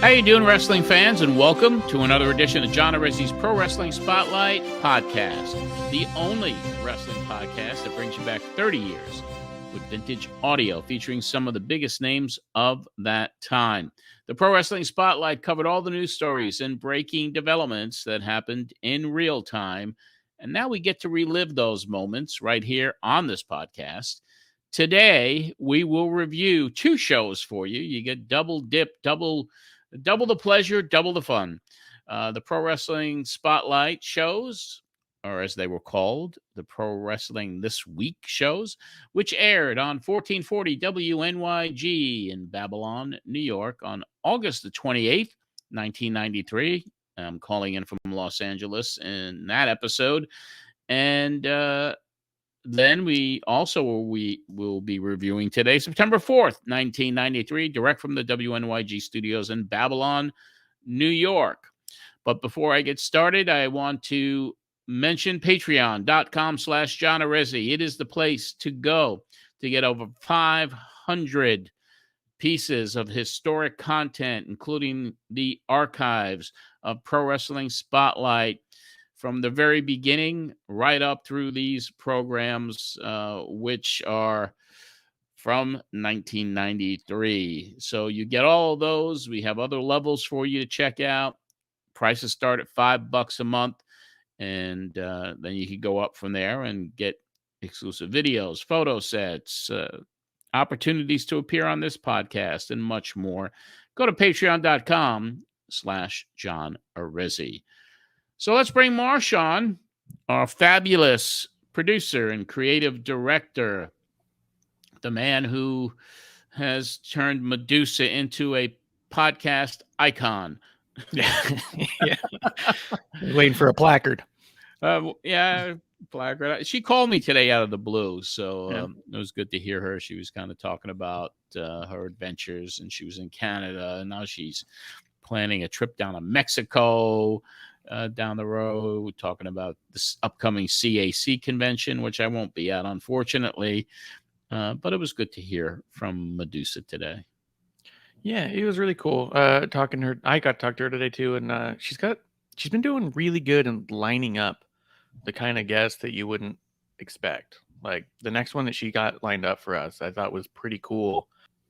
How you doing, wrestling fans, and welcome to another edition of John Arezzi's Pro Wrestling Spotlight podcast, the only wrestling podcast that brings you back 30 years with vintage audio featuring some of the biggest names of that time. The Pro Wrestling Spotlight covered all the news stories and breaking developments that happened in real time, and now we get to relive those moments right here on this podcast. Today, we will review two shows for you. You get double dip, double the pleasure, double the fun. The Pro Wrestling Spotlight shows, or as they were called, the Pro Wrestling This Week shows, which aired on 1440 WNYG in Babylon, New York on August the 28th, 1993. I'm calling in from Los Angeles in that episode. And then we will be reviewing today, September 4th, 1993, direct from the WNYG studios in Babylon, New York. But before I get started, I want to mention patreon.com/John Arezzi. It is the place to go to get over 500 pieces of historic content, including the archives of Pro Wrestling Spotlight, from the very beginning right up through these programs, which are from 1993. So you get all of those. We have other levels for you to check out. Prices start at $5 a month. And then you can go up from there and get exclusive videos, photo sets, opportunities to appear on this podcast, and much more. Go to patreon.com/John Arezzi. So let's bring Marsh on, our fabulous producer and creative director, the man who has turned Medusa into a podcast icon. Yeah. Waiting for a placard. Placard. She called me today out of the blue, so it was good to hear her. She was kind of talking about her adventures, and she was in Canada, and now she's planning a trip down to Mexico down the road, talking about this upcoming CAC convention, which I won't be at, unfortunately. But it was good to hear from Medusa today. Yeah, it was really cool talking to her. I got to talk to her today too, and she's been doing really good and lining up the kind of guests that you wouldn't expect. Like the next one that she got lined up for us, I thought was pretty cool.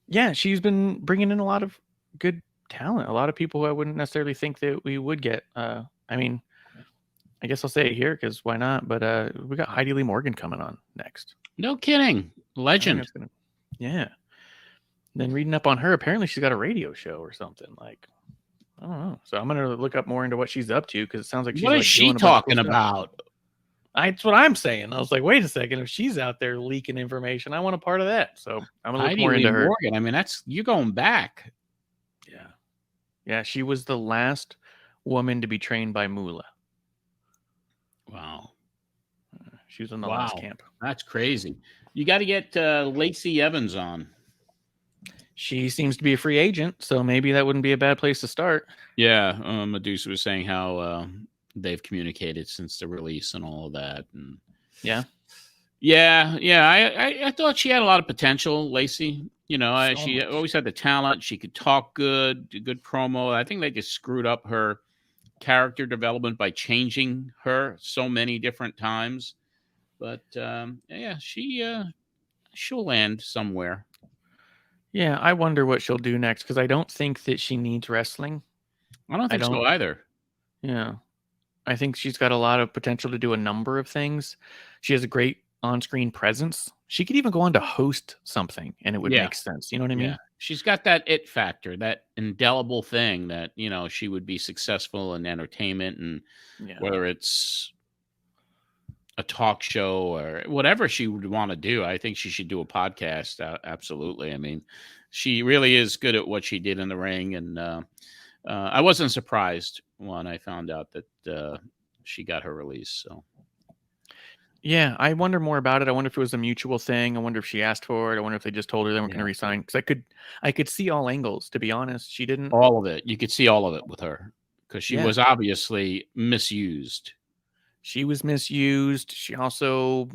Yeah, she's been bringing in a lot of good talent, a lot of people who I wouldn't necessarily think that we would get. I mean, I guess I'll say it here because why not? But we got Heidi Lee Morgan coming on next. No kidding. Legend. Yeah. Then reading up on her, apparently she's got a radio show or something. Like, I don't know. So I'm going to look up more into what she's up to because it sounds like she's what is she talking about? That's what I'm saying. I was like, wait a second. If she's out there leaking information, I want a part of that. So I'm going to look more into her. Morgan. I mean, you're going back. Yeah. Yeah. She was the last woman to be trained by Moolah. Wow. She was in the last camp. That's crazy. You got to get Lacey Evans on. She seems to be a free agent, so maybe that wouldn't be a bad place to start. Yeah. Medusa was saying how they've communicated since the release and all of that. And Yeah. I thought she had a lot of potential, Lacey. You know, she always had the talent. She could talk good promo. I think they just screwed up her character development by changing her so many different times. But she'll land somewhere. Yeah, I wonder what she'll do next because I don't think that she needs wrestling. I don't think so either. Yeah. I think she's got a lot of potential to do a number of things. She has a great on-screen presence. She could even go on to host something and it would make sense. You know what I mean? Yeah. She's got that it factor, that indelible thing that, you know, she would be successful in entertainment, and whether it's a talk show or whatever she would want to do, I think she should do a podcast. Absolutely. I mean, she really is good at what she did in the ring. And I wasn't surprised when I found out that she got her release. So, yeah, I wonder more about it. I wonder if it was a mutual thing. I wonder if she asked for it. I wonder if they just told her they weren't going to resign. Because I could see all angles, to be honest. She didn't. All of it. You could see all of it with her because she was obviously misused. she was misused. She also,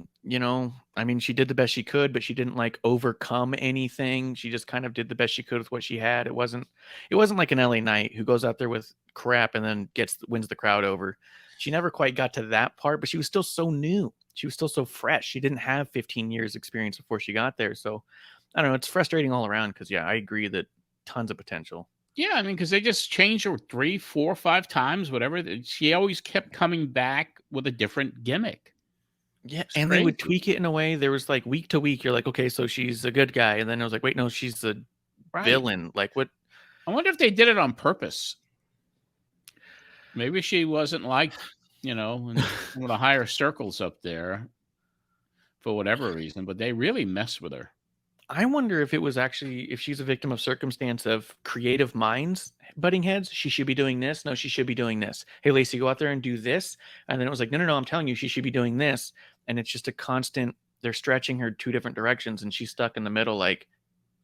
I mean, she did the best she could, but she didn't like overcome anything. She just kind of did the best she could with what she had. It wasn't like an LA Knight who goes out there with crap and then wins the crowd over. She never quite got to that part, but she was still so new. She was still so fresh. She didn't have 15 years experience before she got there. So I don't know. It's frustrating all around because, yeah, I agree that tons of potential. Yeah, I mean, because they just changed her 3, 4, 5 times, whatever. She always kept coming back with a different gimmick. Yeah, It's and they would crazy. tweak it in a way. There was like week to week, you're like, okay, so she's a good guy, and then I was like, wait, no, she's the Right. villain. Like, what? I wonder if they did it on purpose. Maybe she wasn't liked, in some of the higher circles up there for whatever reason, but they really messed with her. I wonder if it was actually if she's a victim of circumstance of creative minds butting heads. She should be doing this. No, she should be doing this. Hey, Lacey, go out there and do this. And then it was like, no, I'm telling you, she should be doing this. And it's just a constant. They're stretching her two different directions, and she's stuck in the middle. Like,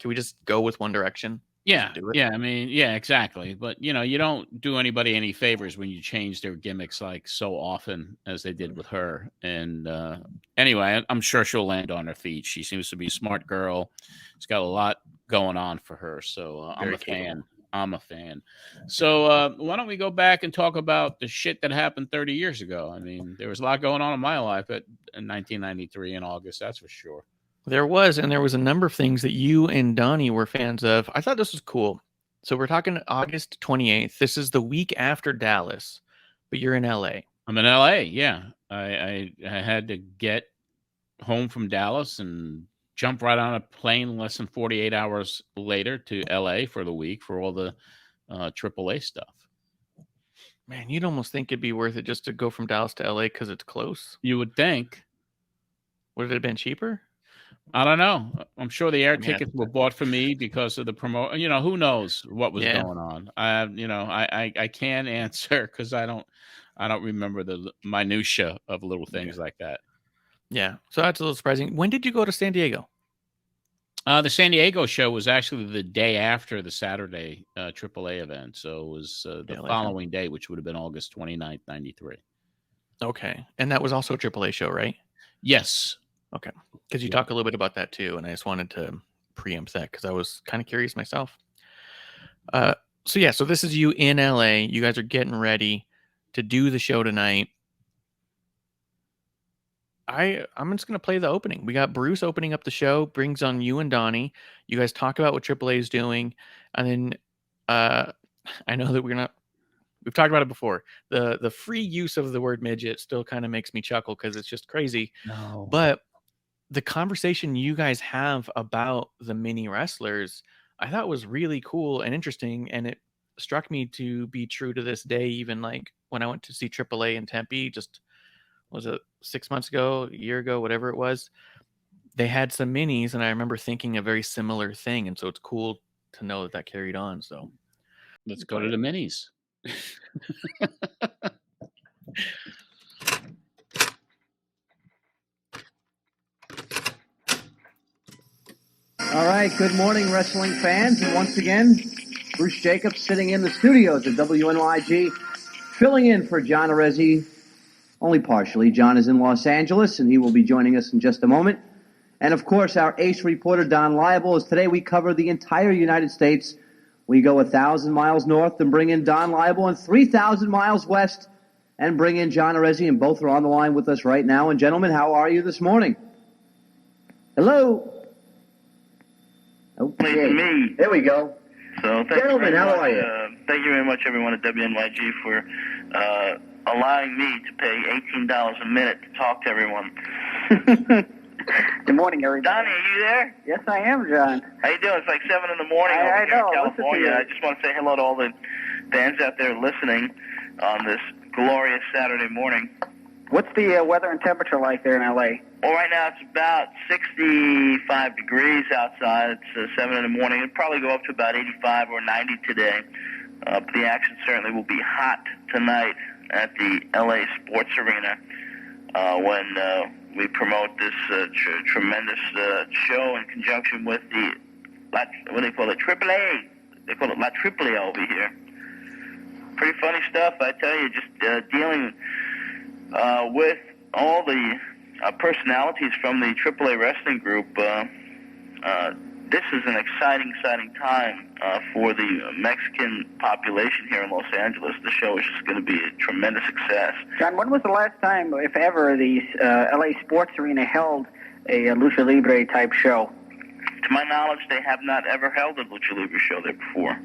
can we just go with one direction? Yeah, Do it. yeah. I mean, yeah, exactly. But you don't do anybody any favors when you change their gimmicks like so often as they did with her. And anyway, I'm sure she'll land on her feet. She seems to be a smart girl. She's got a lot going on for her. So I'm Very a capable. fan. I'm a fan. So why don't we go back and talk about the shit that happened 30 years ago? I mean, there was a lot going on in my life in 1993 in August. That's for sure. There was a number of things that you and Donnie were fans of. I thought this was cool. So we're talking August 28th. This is the week after Dallas, but you're in LA. I'm in LA. Yeah, I had to get home from Dallas and jump right on a plane less than 48 hours later to LA for the week for all the AAA stuff. Man, you'd almost think it'd be worth it just to go from Dallas to LA because it's close. You would think. Would it have been cheaper? I don't know. I'm sure the air I mean, tickets were bought for me because of the promo. Who knows what was yeah. going on? I can't answer because I don't remember the minutia of little things like that. Yeah. So that's a little surprising. When did you go to San Diego? The San Diego show was actually the day after the Saturday AAA event. So it was the following day, which would have been August 29th, 93. Okay. And that was also a AAA show, right? Yes. Okay. Because you talk a little bit about that too. And I just wanted to preempt that because I was kind of curious myself. So this is you in LA. You guys are getting ready to do the show tonight. I'm just going to play the opening. We got Bruce opening up the show, brings on you and Donnie. You guys talk about what AAA is doing. And then I know that we've talked about it before. The free use of the word midget still kind of makes me chuckle because it's just crazy. No. But the conversation you guys have about the mini wrestlers, I thought was really cool and interesting. And it struck me to be true to this day, even like when I went to see AAA in Tempe, just was it 6 months ago, a year ago, whatever it was, they had some minis, and I remember thinking a very similar thing. And so it's cool to know that carried on. So let's go to the minis. All right, good morning, wrestling fans. And once again, Bruce Jacobs sitting in the studios at WNYG, filling in for John Arezzi, only partially. John is in Los Angeles, and he will be joining us in just a moment. And, of course, our ace reporter, Don Laible, as today we cover the entire United States. We go 1,000 miles north and bring in Don Laible, and 3,000 miles west and bring in John Arezzi, and both are on the line with us right now. And, gentlemen, how are you this morning? Hello? Okay. Me. There we go. So, gentlemen, how are you? Thank you very much, everyone at WNYG, for allowing me to pay $18 a minute to talk to everyone. Good morning, everybody. Donnie, are you there? Yes, I am, John. How you doing? It's like 7 in the morning over I here know. in California. Listen to you. I just want to say hello to all the fans out there listening on this glorious Saturday morning. What's the weather and temperature like there in L.A.? Well, right now it's about 65 degrees outside. It's 7 in the morning. It'll probably go up to about 85 or 90 today. But the action certainly will be hot tonight at the L.A. Sports Arena when we promote this tremendous show in conjunction with the, what do they call it, AAA. They call it La Triple-A over here. Pretty funny stuff, I tell you, just dealing with all the personalities from the AAA wrestling group, this is an exciting time for the Mexican population here in Los Angeles. The show is just going to be a tremendous success. John, when was the last time, if ever, the LA Sports Arena held a Lucha Libre type show? To my knowledge, they have not ever held a Lucha Libre show there before.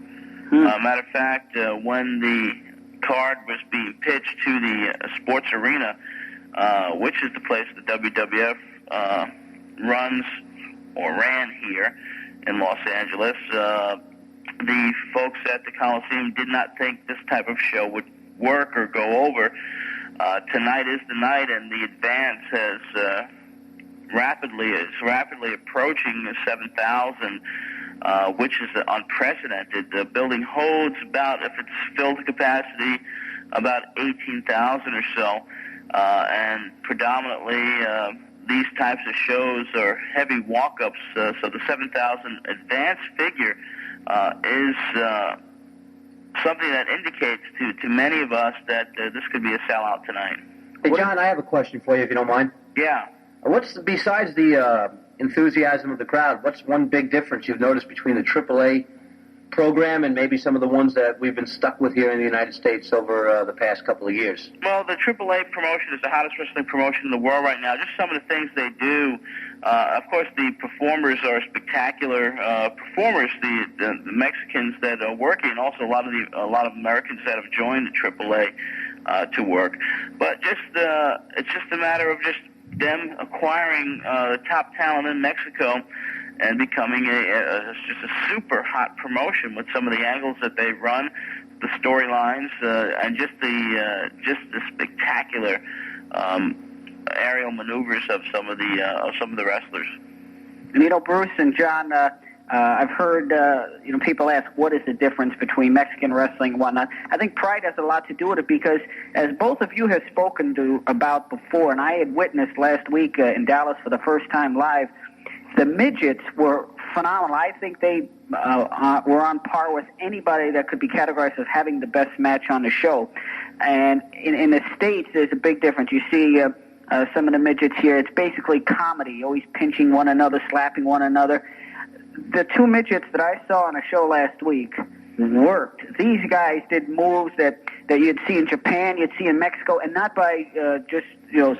Matter of fact, when the card was being pitched to the Sports Arena, which is the place the WWF runs or ran here in Los Angeles, the folks at the Coliseum did not think this type of show would work or go over. Tonight is the night, and the advance has rapidly approaching 7,000, which is unprecedented. The building holds about, if it's filled to capacity, about 18,000 or so, and predominantly these types of shows are heavy walk-ups, so the 7,000 advance figure is something that indicates to many of us that this could be a sellout tonight. Hey, John, I have a question for you, if you don't mind. Yeah. What's, besides the enthusiasm of the crowd, what's one big difference you've noticed between the AAA program and maybe some of the ones that we've been stuck with here in the United States over the past couple of years? Well, the AAA promotion is the hottest wrestling promotion in the world right now. Just some of the things they do. Of course, the performers are spectacular performers. The Mexicans that are working, and also a lot of Americans that have joined the AAA to work. But it's just a matter of just them acquiring the top talent in Mexico and becoming just a super hot promotion with some of the angles that they run, the storylines, and just the spectacular aerial maneuvers of some of the wrestlers. Bruce and John, I've heard people ask what is the difference between Mexican wrestling and whatnot. I think pride has a lot to do with it because, as both of you have spoken about before, and I had witnessed last week in Dallas for the first time live, the midgets were phenomenal. I think they were on par with anybody that could be categorized as having the best match on the show. And in the States, there's a big difference. You see some of the midgets here, it's basically comedy, always pinching one another, slapping one another. The two midgets that I saw on a show last week worked. These guys did moves that you'd see in Japan, you'd see in Mexico, and not by just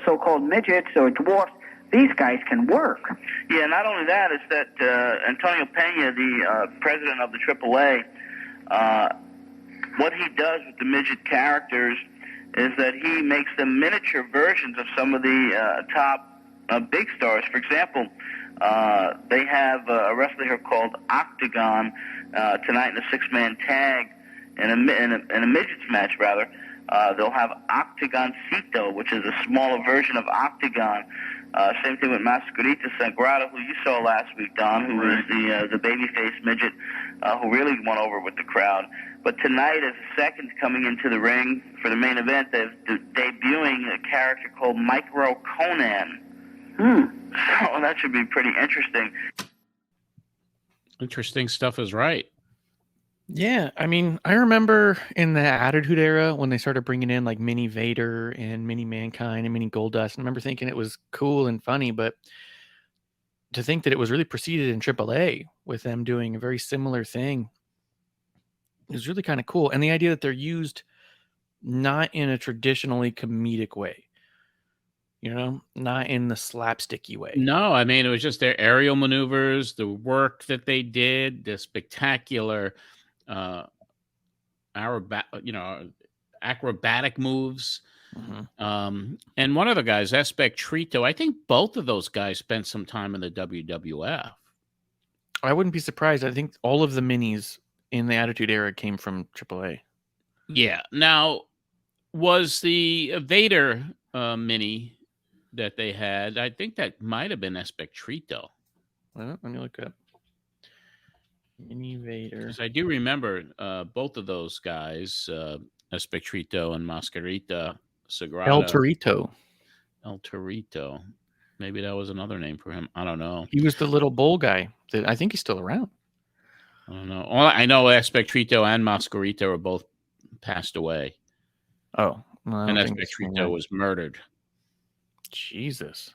so-called midgets or dwarfs. These guys can work. Yeah, not only that, it's that Antonio Pena, the president of the AAA, what he does with the midget characters is that he makes them miniature versions of some of the top big stars. For example, they have a wrestler here called Octagon tonight in a six-man tag in a midgets match, rather. They'll have Octagoncito, which is a smaller version of Octagon. Same thing with Mascarita Sagrada, who you saw last week, Don, who was the babyface midget who really won over with the crowd. But tonight, as a second coming into the ring for the main event, they're debuting a character called Micro Conan. So that should be pretty interesting. Interesting stuff is right. Yeah, I mean, I remember in the Attitude Era when they started bringing in like Mini Vader and Mini Mankind and Mini Goldust. I remember thinking it was cool and funny, but to think that it was really preceded in AAA with them doing a very similar thing is really kind of cool. And the idea that they're used not in a traditionally comedic way, not in the slapsticky way. No, I mean, it was just their aerial maneuvers, the work that they did, the spectacular acrobatic moves. Mm-hmm. And one of the guys, Espectrito, I think both of those guys spent some time in the WWF. I wouldn't be surprised. I think all of the minis in the Attitude Era came from AAA. Yeah. Now, was the Vader mini that they had, I think that might have been Espectrito. Well, let me look up. Mini Vader. Because I do remember both of those guys, Espectrito and Mascarita Sagrada. El Torito. Maybe that was another name for him. I don't know. He was the little bull guy. I think he's still around. I don't know. Well, I know Espectrito and Mascarita are both passed away. Oh, No, I And don't that's think I've seen Petrito that. was murdered. Jesus.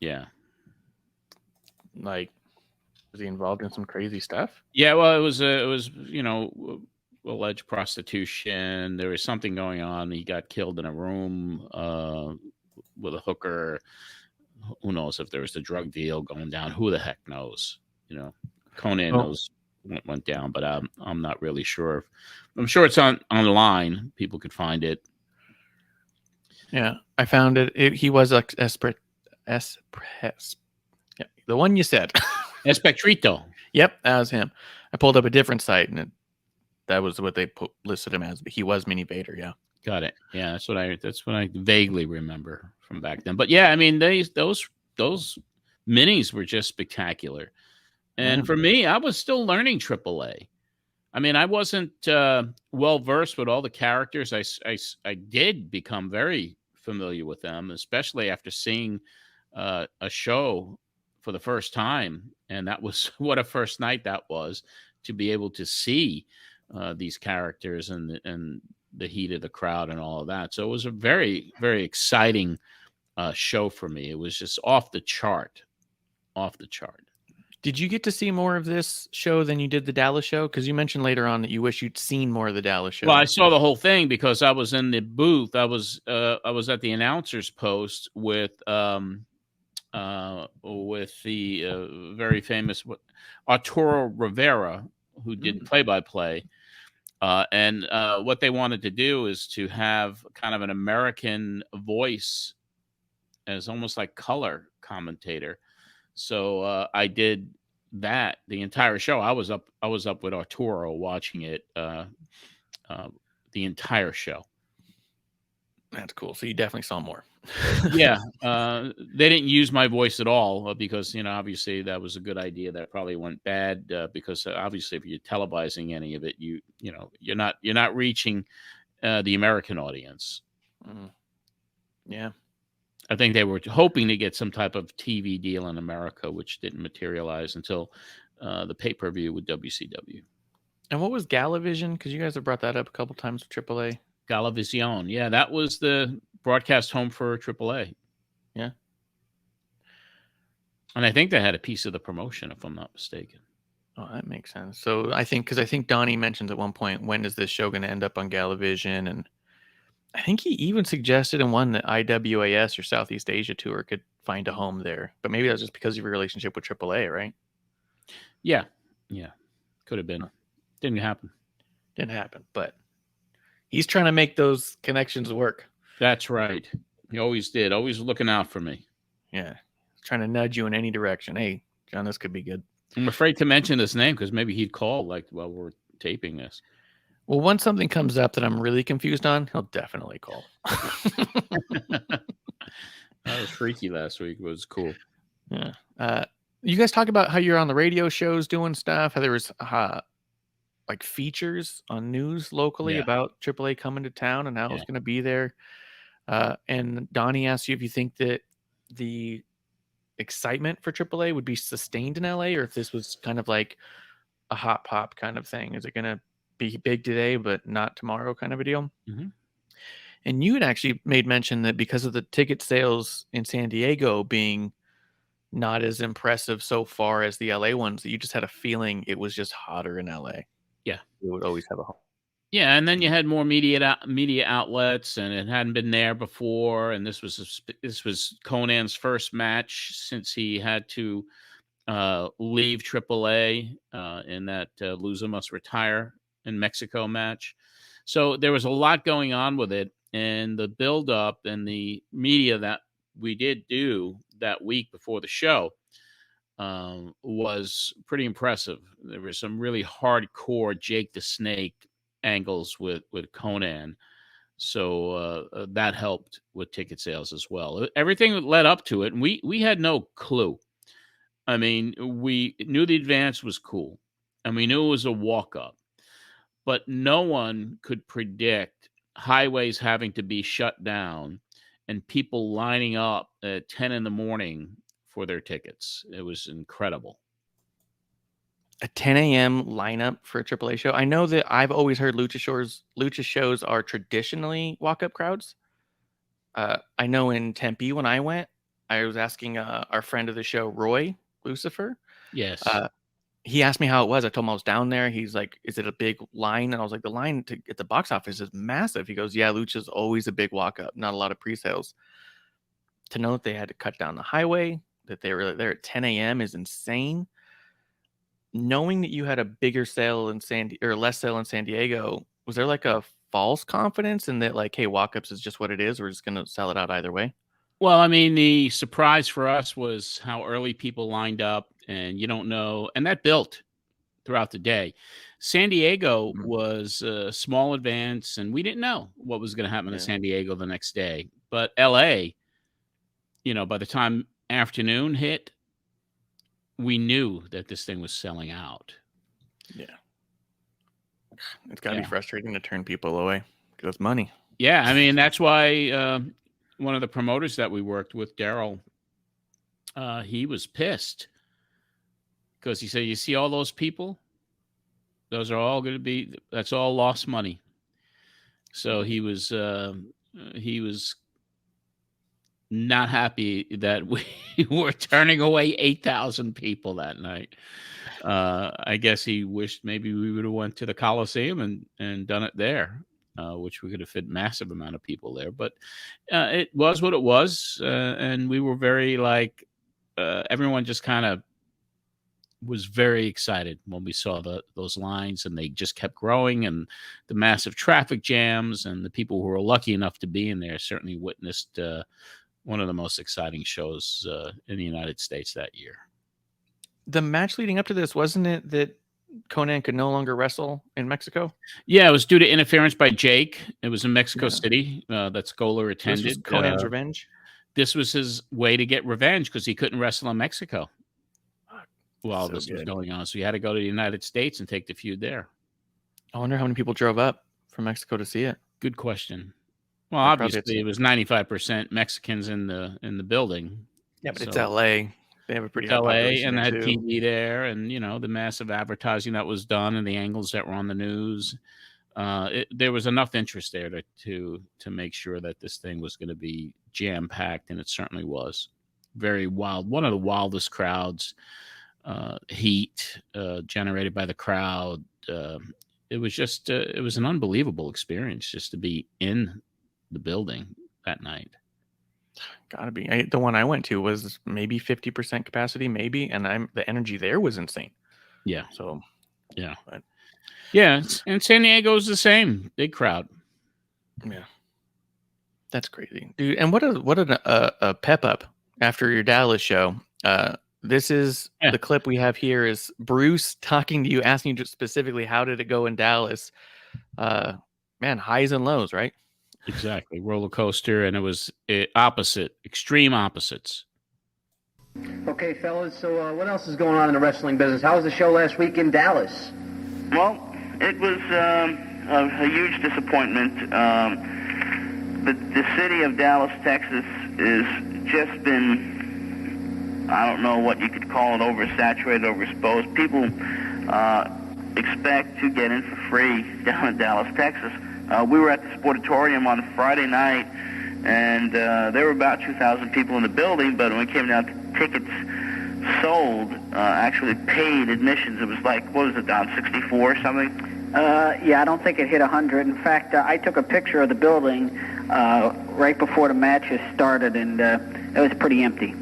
Yeah. Like, was he involved in some crazy stuff? Yeah, well, it was alleged prostitution. There was something going on. He got killed in a room with a hooker. Who knows if there was a drug deal going down? Who the heck knows? Conan Well, knows what went down, but I'm not really sure. I'm sure it's online. People could find it. yeah, I found it. He was like yeah, the one you said. Espectrito. Yep, that was him. I pulled up a different site, and that was what they listed him as. But he was Mini Vader. Yeah. Got it. Yeah, that's what I vaguely remember from back then. But yeah, I mean, those minis were just spectacular. And Yeah. for me, I was still learning AAA. I mean, I wasn't well versed with all the characters. I did become very familiar with them, especially after seeing a show for the first time, and that was what a first night that was, to be able to see these characters and the heat of the crowd and all of that. So it was a very, very exciting show for me. It was just off the chart. Did you get to see more of this show than you did the Dallas show? Because you mentioned later on that you wish you'd seen more of the Dallas show. Well, I saw the whole thing because I was in the booth. I was at the announcer's post with the very famous Arturo Rivera, who did play-by-play. And what they wanted to do is to have kind of an American voice as almost like color commentator. So I did that the entire show. I was up with Arturo watching it the entire show. That's cool. So you definitely saw more. Yeah, they didn't use my voice at all because obviously that was a good idea. That probably went bad because obviously if you're televising any of it, you're not reaching the American audience. Mm. Yeah. I think they were hoping to get some type of TV deal in America, which didn't materialize until the pay-per-view with WCW. And what was Galavision? Because you guys have brought that up a couple times with AAA. Galavision. Yeah, that was the broadcast home for AAA. Yeah. And I think they had a piece of the promotion, if I'm not mistaken. Oh, that makes sense. So I think Donnie mentions at one point, when is this show going to end up on Galavision? And I think he even suggested in one that IWAS or Southeast Asia Tour could find a home there. But maybe that's just because of your relationship with AAA, right? Yeah. Could have been. Didn't happen. But he's trying to make those connections work. That's right. He always did. Always looking out for me. Yeah. Trying to nudge you in any direction. Hey, John, this could be good. I'm afraid to mention his name because maybe he'd call while we're taping this. Well, once something comes up that I'm really confused on, he'll definitely call. That was freaky last week. It was cool. Yeah. You guys talk about how you're on the radio shows doing stuff, how there was like features on news locally about AAA coming to town and how it's going to be there. And Donnie asked you if you think that the excitement for AAA would be sustained in LA, or if this was kind of like a hot pop kind of thing. Is it going to be big today but not tomorrow kind of a deal? Mm-hmm. And you had actually made mention that because of the ticket sales in San Diego being not as impressive so far as the LA ones, that you just had a feeling it was just hotter in LA. Yeah, it would always have a home. Yeah, and then you had more media outlets, and it hadn't been there before. And this was Conan's first match since he had to leave AAA in that Loser Must Retire in Mexico match. So there was a lot going on with it, and the build-up and the media that we did do that week before the show was pretty impressive. There was some really hardcore Jake the Snake angles with Conan. So that helped with ticket sales as well. Everything led up to it, and we had no clue. I mean, we knew the advance was cool, and we knew it was a walk-up. But no one could predict highways having to be shut down and people lining up at 10 in the morning for their tickets. It was incredible. a 10 a.m. lineup for a AAA show. I know that I've always heard lucha shows are traditionally walk-up crowds. I know in Tempe when I went, I was asking our friend of the show, Roy Lucifer. Yes. He asked me how it was. I told him I was down there. He's like, is it a big line? And I was like, the line to get the box office is massive. He goes, yeah, lucha's always a big walk-up, not a lot of pre-sales. To know that they had to cut down the highway, that they were there at 10 a.m. is insane. Knowing that you had a bigger sale in less sale in San Diego, was there like a false confidence in that, like, hey, walk-ups is just what it is? We're just going to sell it out either way? Well, I mean, the surprise for us was how early people lined up, and you don't know, and that built throughout the day. San Diego was a small advance, and we didn't know what was going to happen in San Diego the next day. But LA, by the time afternoon hit, we knew that this thing was selling out. Yeah. It's got to be frustrating to turn people away because it's money. Yeah, I mean, that's why one of the promoters that we worked with, Daryl, he was pissed because he said, you see all those people? Those are all going to be, that's all lost money. So he was not happy that we were turning away 8,000 people that night. I guess he wished maybe we would have went to the Coliseum and done it there, which we could have fit massive amount of people there. But it was what it was, and we were very everyone just kind of was very excited when we saw those lines, and they just kept growing, and the massive traffic jams, and the people who were lucky enough to be in there certainly witnessed one of the most exciting shows in the United States that year. The match leading up to this, wasn't it that Conan could no longer wrestle in Mexico? Yeah, it was due to interference by Jake. It was in Mexico City that Scholar attended. This was Conan's revenge? This was his way to get revenge because he couldn't wrestle in Mexico while this was going on. So he had to go to the United States and take the feud there. I wonder how many people drove up from Mexico to see it. Good question. Well, obviously it was 95% Mexicans in the building. Yeah, but it's LA. They have a pretty high LA, and they had too. TV there, and the massive advertising that was done, and the angles that were on the news. There was enough interest there to make sure that this thing was going to be jam packed, and it certainly was. Very wild, one of the wildest crowds. Heat generated by the crowd. It was just it was an unbelievable experience just to be in the building that night. Gotta be. The one I went to was maybe 50% capacity, maybe, and the energy there was insane. Yeah. So, yeah, and San Diego's the same, big crowd. Yeah, that's crazy, dude. And what a pep up after your Dallas show. This is the clip we have here is Bruce talking to you, asking you specifically how did it go in Dallas. Man, highs and lows, right? Exactly. Roller coaster, and it was extreme opposites. Okay, fellas, so what else is going on in the wrestling business? How was the show last week in Dallas? Well, it was a huge disappointment. The city of Dallas, Texas, is just been, I don't know what you could call it, oversaturated, overexposed. People expect to get in for free down in Dallas, Texas. We were at the Sportatorium on Friday night, and there were about 2,000 people in the building, but when it came down to tickets sold, actually paid admissions, it was like, what was it, Don, 64 or something? Yeah, I don't think it hit 100. In fact, I took a picture of the building right before the matches started, and it was pretty empty.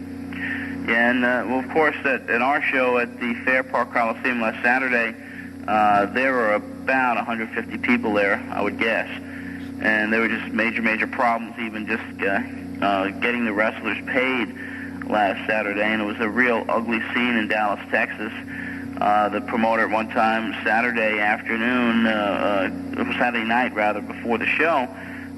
Yeah, and, well, of course, at our show at the Fair Park Coliseum last Saturday, there were about 150 people there, I would guess. And there were just major problems, even just getting the wrestlers paid last Saturday. And it was a real ugly scene in Dallas, Texas. The promoter at one time, Saturday afternoon, it was Saturday night, rather, before the show,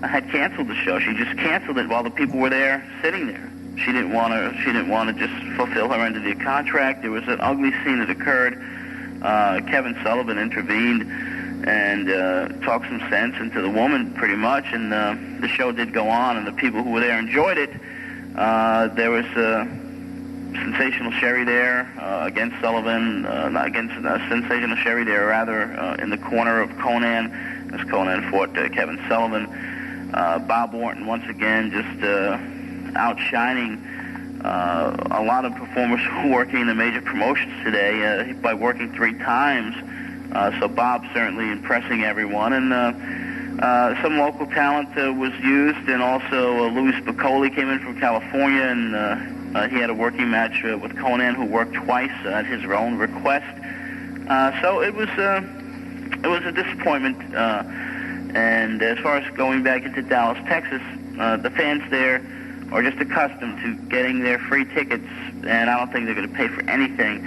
had canceled the show. She just canceled it while the people were there, sitting there. She didn't want to just fulfill her end of the contract. There was an ugly scene that occurred. Kevin Sullivan intervened and talked some sense into the woman, pretty much, and the show did go on, and the people who were there enjoyed it. There was Sensational Sherry there against Sullivan, not against Sensational Sherry there, rather, in the corner of Conan, as Conan fought Kevin Sullivan. Bob Orton, once again, just outshining a lot of performers who are working in the major promotions today by working 3 times. So Bob certainly impressing everyone. And some local talent was used, and also Louis Spicoli came in from California, and he had a working match with Conan, who worked twice at his own request. So it was a disappointment. And as far as going back into Dallas, Texas, the fans there are just accustomed to getting their free tickets, and I don't think they're going to pay for anything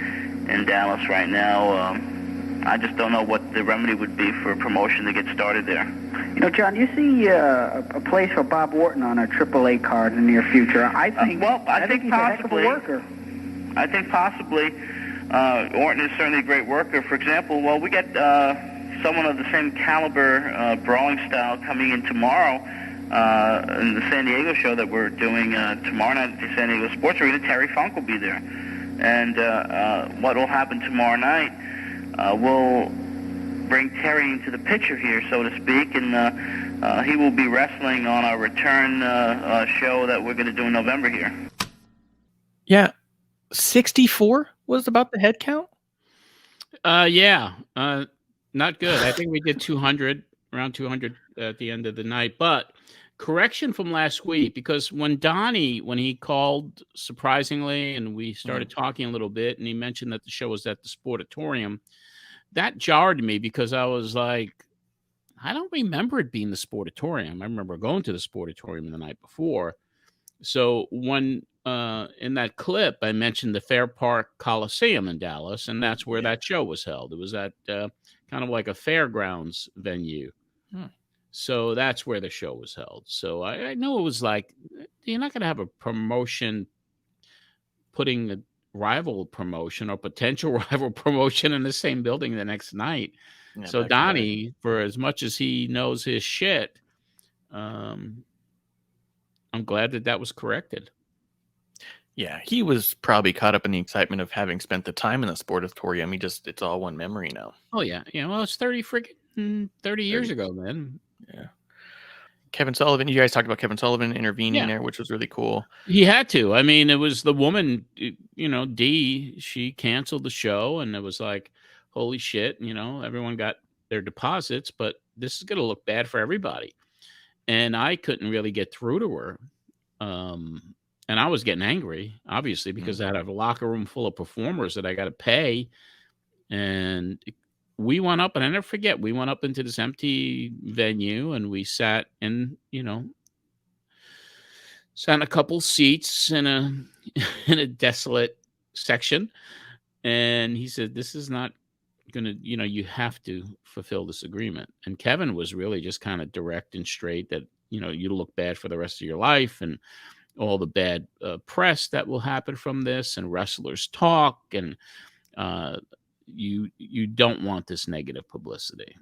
in Dallas right now. I just don't know what the remedy would be for a promotion to get started there. You know, John, do you see a place for Bob Orton on a AAA card in the near future? I think. I think he's possibly. a heck of a worker. I think possibly. Orton is certainly a great worker. For example, well, we get someone of the same caliber, brawling style, coming in tomorrow in the San Diego show that we're doing tomorrow night at the San Diego Sports Arena. Terry Funk will be there. And what will happen tomorrow night, we'll bring Terry into the picture here, so to speak, and he will be wrestling on our return show that we're going to do in November here. Yeah. 64 was about the head count? Yeah. Not good. I think we did 200, around 200 at the end of the night. But correction from last week, because when he called surprisingly, and we started talking a little bit, and he mentioned that the show was at the Sportatorium, that jarred me because I was like, I don't remember it being the Sportatorium. I remember going to the Sportatorium the night before. So when in that clip, I mentioned the Fair Park Coliseum in Dallas, and that's where that show was held. It was at kind of like a fairgrounds venue. So that's where the show was held. So I know it was like, you're not going to have a promotion putting a rival promotion or potential rival promotion in the same building the next night. Yeah, so Donnie, for as much as he knows his shit, I'm glad that was corrected. Yeah, he was probably caught up in the excitement of having spent the time in the Sportatorium. It's all one memory now. Oh, yeah. Yeah, well, it's 30 years ago, then. Yeah. Kevin Sullivan, you guys talked about Kevin Sullivan intervening there, which was really cool. He had to. I mean, it was the woman, Dee, she canceled the show, and it was like, holy shit, everyone got their deposits, but this is going to look bad for everybody. And I couldn't really get through to her. And I was getting angry, obviously, because I had a locker room full of performers that I got to pay. And we went up, and I never forget, we went up into this empty venue, and we sat in a couple seats in a desolate section. And he said, this is not going to, you have to fulfill this agreement. And Kevin was really just kind of direct and straight that, you look bad for the rest of your life, and all the bad press that will happen from this, and wrestlers talk, and you don't want this negative publicity.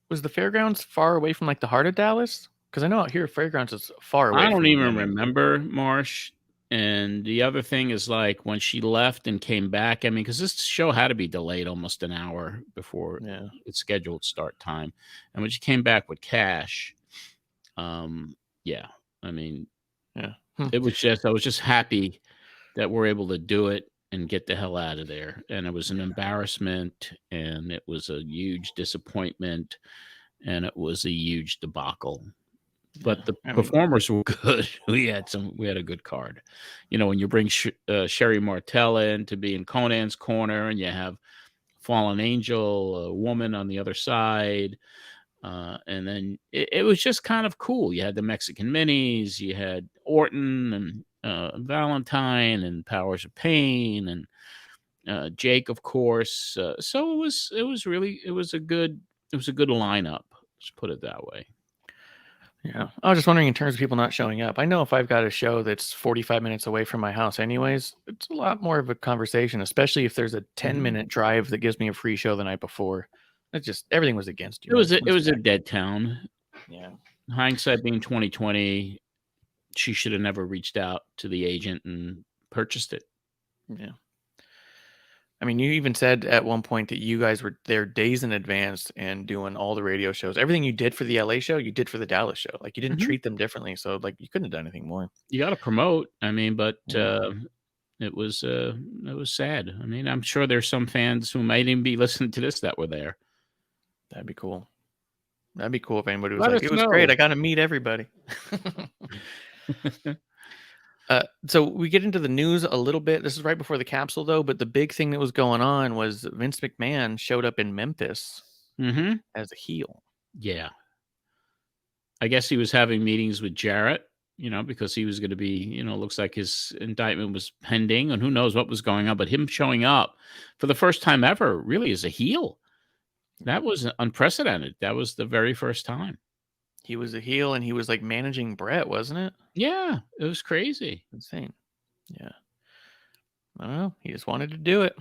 Was the fairgrounds far away from like the heart of Dallas? Because I know out here fairgrounds is far away. I don't even remember, Marsh. And the other thing is, like, when she left and came back, I mean, because this show had to be delayed almost an hour before its scheduled start time. And when she came back with Cash, I mean, it was just, I was just happy that we're able to do it and get the hell out of there. And it was an embarrassment, and it was a huge disappointment, and it was a huge debacle. But the performers were good. We had a good card. When you bring Sherry Martel in to be in Conan's corner, and you have Fallen Angel, a woman on the other side. And then it was just kind of cool. You had the Mexican Minis, you had Orton and Valentine and Powers of Pain and Jake, of course. So it was a good lineup. Let's put it that way. Yeah. I was just wondering, in terms of people not showing up, I know if I've got a show that's 45 minutes away from my house anyways, it's a lot more of a conversation, especially if there's a 10-minute drive that gives me a free show the night before. It's just, everything was against you. It was a dead town. Yeah. Hindsight being 2020, she should have never reached out to the agent and purchased it. Yeah. I mean, you even said at one point that you guys were there days in advance and doing all the radio shows. Everything you did for the LA show, you did for the Dallas show. Like, you didn't treat them differently. So, like, you couldn't have done anything more. You got to promote. I mean, but Yeah. it was sad. I mean, I'm sure there's some fans who might even be listening to this that were there. That'd be cool. That'd be cool if anybody was Let like, us it was know. great. I got to meet everybody. So we get into the news a little bit. This is right before the capsule, though. But the big thing that was going on was Vince McMahon showed up in Memphis as a heel. Yeah. I guess he was having meetings with Jarrett, because he was going to be, looks like his indictment was pending and who knows what was going on. But him showing up for the first time ever really as a heel, that was unprecedented. That was the very first time. He was a heel and he was like managing Brett, wasn't it? Yeah, it was crazy. Insane. Yeah. I don't know. He just wanted to do it.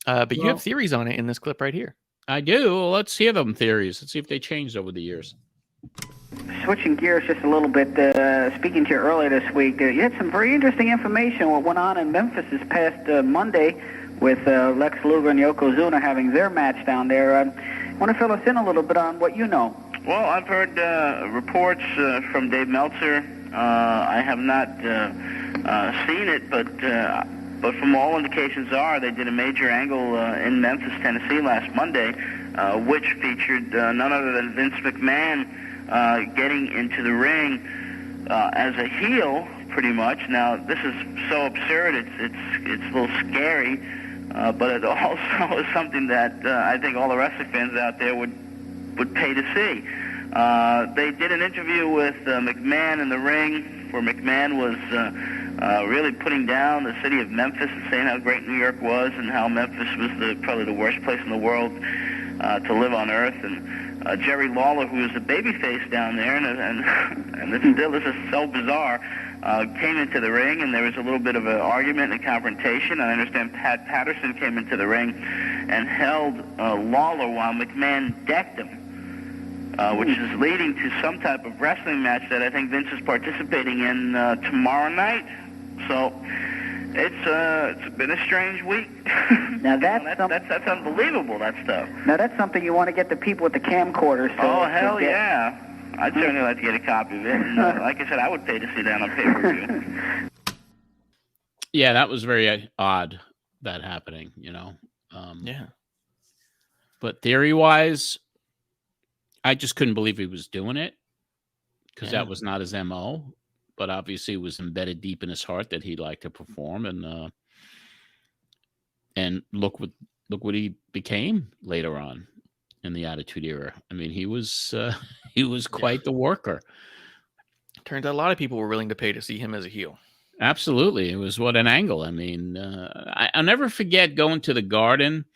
But you have theories on it in this clip right here. I do. Well, let's hear them theories. Let's see if they changed over the years. Switching gears just a little bit, speaking to you earlier this week, you had some very interesting information what went on in Memphis this past Monday with Lex Luger and Yokozuna having their match down there. Want to fill us in a little bit on what you know? Well, I've heard reports from Dave Meltzer. I have not seen it, but from all indications they did a major angle in Memphis, Tennessee last Monday, which featured none other than Vince McMahon getting into the ring as a heel, pretty much. Now, this is so absurd, it's a little scary, but it also is something that I think all the wrestling fans out there would pay to see. They did an interview with McMahon in the ring, where McMahon was really putting down the city of Memphis and saying how great New York was and how Memphis was probably the worst place in the world to live on earth. And Jerry Lawler, who is a babyface down there, and this is so bizarre, came into the ring, and there was a little bit of an argument and a confrontation. I understand Pat Patterson came into the ring and held Lawler while McMahon decked him, which is leading to some type of wrestling match that I think Vince is participating in tomorrow night. So it's been a strange week. Now that's unbelievable, that stuff. Now that's something you want to get the people with the camcorders. Hell yeah! I'd certainly like to get a copy of it. And, like I said, I would pay to see that on pay-per-view. Yeah, that was very odd, that happening, Yeah. But theory-wise, I just couldn't believe he was doing it because that was not his MO. But obviously, it was embedded deep in his heart that he'd like to perform, and look what he became later on in the Attitude Era. I mean, he was quite the worker. Turns out a lot of people were willing to pay to see him as a heel. Absolutely, it was what an angle. I mean, I'll never forget going to the Garden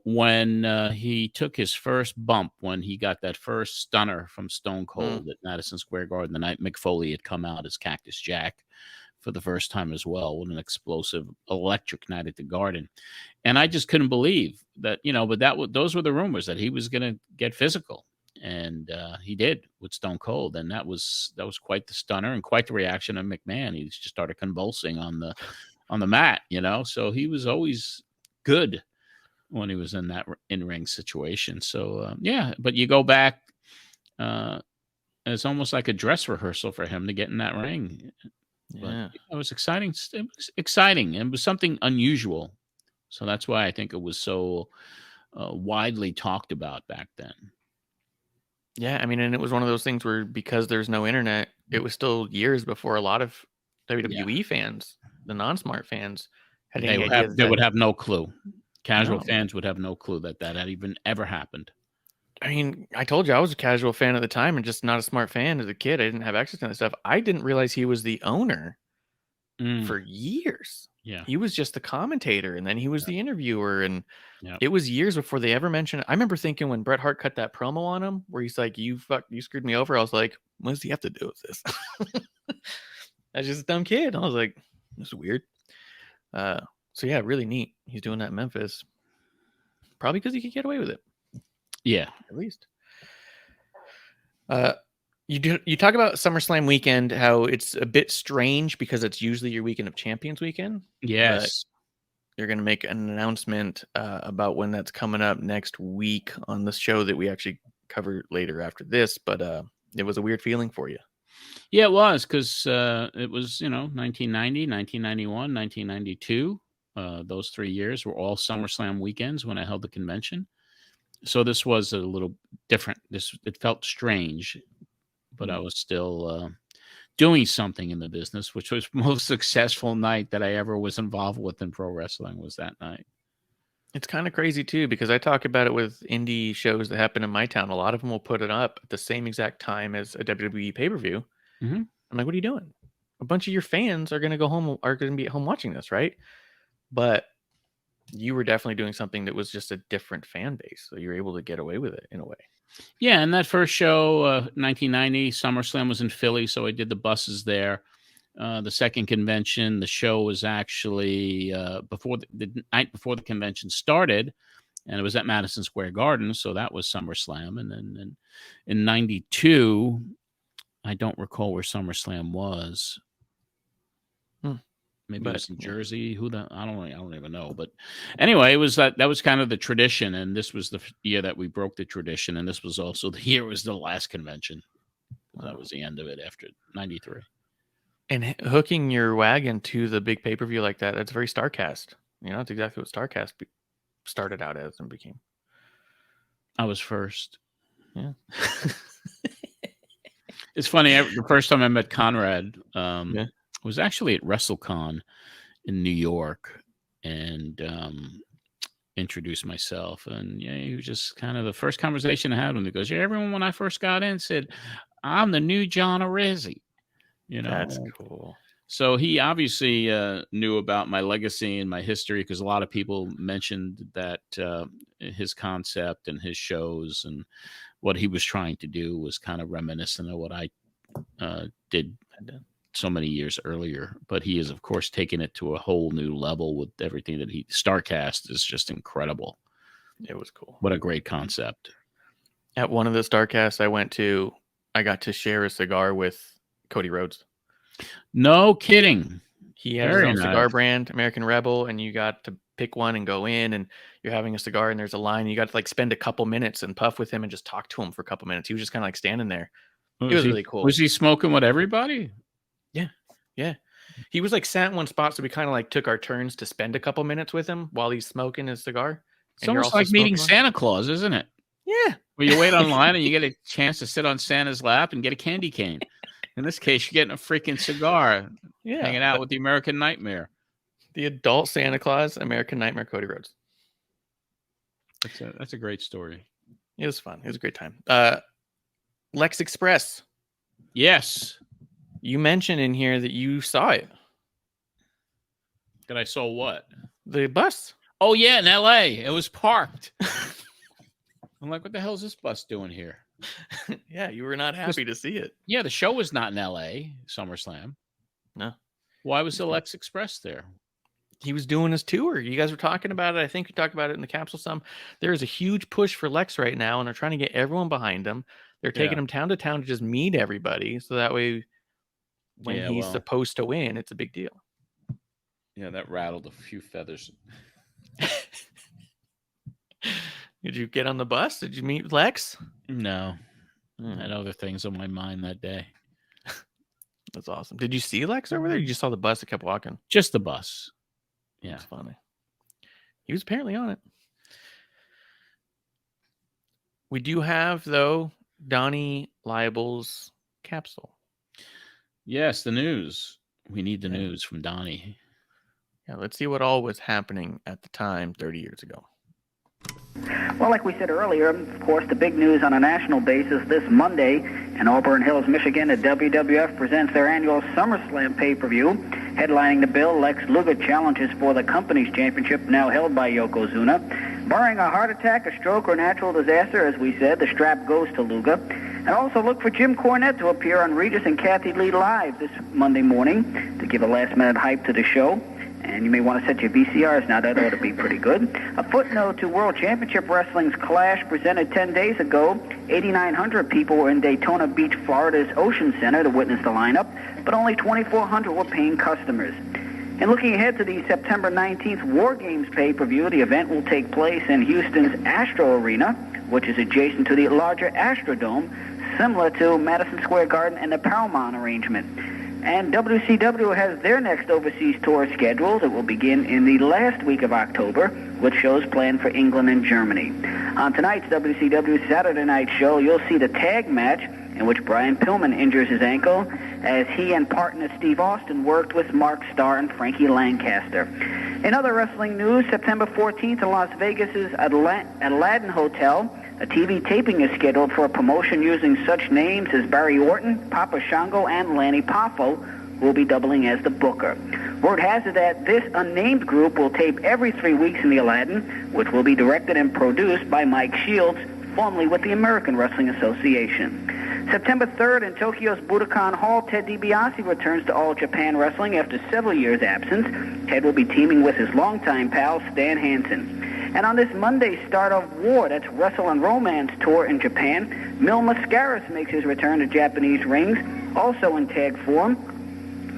when he took his first bump, when he got that first stunner from Stone Cold at Madison Square Garden the night Mick Foley had come out as Cactus Jack for the first time as well. What an explosive, electric night at the Garden. And I just couldn't believe that, but those were the rumors that he was going to get physical. And he did with Stone Cold. And that was quite the stunner and quite the reaction of McMahon. He just started convulsing on the mat, so he was always good when he was in that in-ring situation. So, but you go back, it's almost like a dress rehearsal for him to get in that ring. Yeah. But it was exciting. It was exciting. And it was something unusual. So that's why I think it was so widely talked about back then. Yeah, I mean, and it was one of those things where because there's no internet, it was still years before a lot of WWE fans, the non-smart fans, had any idea. They would have no clue. Casual fans would have no clue that had even ever happened. I mean, I told you I was a casual fan at the time and just not a smart fan as a kid. I didn't have access to that stuff. I didn't realize he was the owner for years. Yeah. He was just the commentator, and then he was the interviewer, and it was years before they ever mentioned it. I remember thinking when Bret Hart cut that promo on him, where he's like, you screwed me over. I was like, what does he have to do with this? I was just a dumb kid. I was like, this is weird. So yeah, really neat. He's doing that in Memphis. Probably because he could get away with it. Yeah. At least. You talk about SummerSlam weekend, how it's a bit strange because it's usually your Weekend of Champions weekend. Yes. They're going to make an announcement about when that's coming up next week on the show that we actually cover later after this. But it was a weird feeling for you. Yeah, it was, because it was, 1990, 1991, 1992. Those 3 years were all SummerSlam weekends when I held the convention. So this was a little different. It felt strange, but I was still doing something in the business, which was the most successful night that I ever was involved with in pro wrestling was that night. It's kind of crazy too, because I talk about it with indie shows that happen in my town. A lot of them will put it up at the same exact time as a WWE pay-per-view. Mm-hmm. I'm like, what are you doing? A bunch of your fans are going to be at home watching this, right? But you were definitely doing something that was just a different fan base. So you're able to get away with it in a way. Yeah, and that first show, 1990, SummerSlam was in Philly, so I did the buses there. The second convention, the show was actually before the night before the convention started, and it was at Madison Square Garden, so that was SummerSlam. And then in 92, I don't recall where SummerSlam was. Maybe it was in Jersey. I don't even know. But anyway, it was that was kind of the tradition, and this was the year that we broke the tradition, and this was also the year it was the last convention. That was the end of it after 93. And hooking your wagon to the big pay-per-view like that, that's very StarCast. That's exactly what StarCast started out as and became. I was first. Yeah. It's funny. The first time I met Conrad was actually at WrestleCon in New York, and introduced myself. And he was just kind of the first conversation I had with him. He goes, everyone when I first got in said, I'm the new John Arezzi. That's cool. So he obviously knew about my legacy and my history, because a lot of people mentioned that his concept and his shows and what he was trying to do was kind of reminiscent of what I did so many years earlier. But he has, of course, taken it to a whole new level with everything that StarCast is just incredible. It was cool. What a great concept. At one of the StarCasts I went to, I got to share a cigar with Cody Rhodes. No kidding. He had his own cigar brand, American Rebel, and you got to pick one and go in, and you're having a cigar and there's a line. And you got to spend a couple minutes and puff with him and just talk to him for a couple minutes. He was just kind of standing there. It was really cool. Was he smoking with everybody? Yeah. He was sat in one spot, so we kind of took our turns to spend a couple minutes with him while he's smoking his cigar. It's almost like meeting Santa Claus, isn't it? Yeah. Where you wait online and you get a chance to sit on Santa's lap and get a candy cane. In this case, you're getting a freaking cigar, hanging out with the American Nightmare. The adult Santa Claus, American Nightmare, Cody Rhodes. That's a great story. It was fun. It was a great time. Lex Express. Yes. You mentioned in here that you saw it. That I saw what? The bus. Oh, yeah, in L.A. It was parked. I'm like, what the hell is this bus doing here? Yeah, you were not happy to see it. Yeah, the show was not in L.A., SummerSlam. No. Why was the Lex Express there? He was doing his tour. You guys were talking about it. I think you talked about it in the capsule some. There is a huge push for Lex right now, and they're trying to get everyone behind him. They're taking him town to town to just meet everybody, so that way when he's supposed to win, it's a big deal. Yeah, that rattled a few feathers. Did you get on the bus? Did you meet Lex? No. I had other things on my mind that day. That's awesome. Did you see Lex over there? You just saw the bus that kept walking? Just the bus. Yeah. That's funny. He was apparently on it. We do have, though, Donnie Laible's capsule. Yes, the news. We need the news from Donnie. Yeah, let's see what all was happening at the time 30 years ago. Well, like we said earlier, of course, the big news on a national basis this Monday in Auburn Hills, Michigan, the WWF presents their annual SummerSlam pay-per-view. Headlining the bill, Lex Luger challenges for the company's championship, now held by Yokozuna. Barring a heart attack, a stroke, or natural disaster, as we said, the strap goes to Luger. And also look for Jim Cornette to appear on Regis and Kathy Lee Live this Monday morning to give a last-minute hype to the show. And you may want to set your VCRs now. That ought to be pretty good. A footnote to World Championship Wrestling's Clash presented 10 days ago. 8,900 people were in Daytona Beach, Florida's Ocean Center to witness the lineup, but only 2,400 were paying customers. And looking ahead to the September 19th War Games pay-per-view, the event will take place in Houston's Astro Arena, which is adjacent to the larger Astrodome, similar to Madison Square Garden and the Paramount arrangement. And WCW has their next overseas tour scheduled. It will begin in the last week of October, with shows planned for England and Germany. On tonight's WCW Saturday night show, you'll see the tag match in which Brian Pillman injures his ankle as he and partner Steve Austin worked with Mark Starr and Frankie Lancaster. In other wrestling news, September 14th in Las Vegas's Aladdin Hotel, a TV taping is scheduled for a promotion using such names as Barry Orton, Papa Shango, and Lanny Poffo, who will be doubling as the booker. Word has it that this unnamed group will tape every 3 weeks in the Aladdin, which will be directed and produced by Mike Shields, formerly with the American Wrestling Association. September 3rd in Tokyo's Budokan Hall, Ted DiBiase returns to All Japan Wrestling after several years' absence. Ted will be teaming with his longtime pal, Stan Hansen. And on this Monday, Start of War, that's Wrestle and Romance Tour in Japan, Mil Mascaras makes his return to Japanese rings, also in tag form.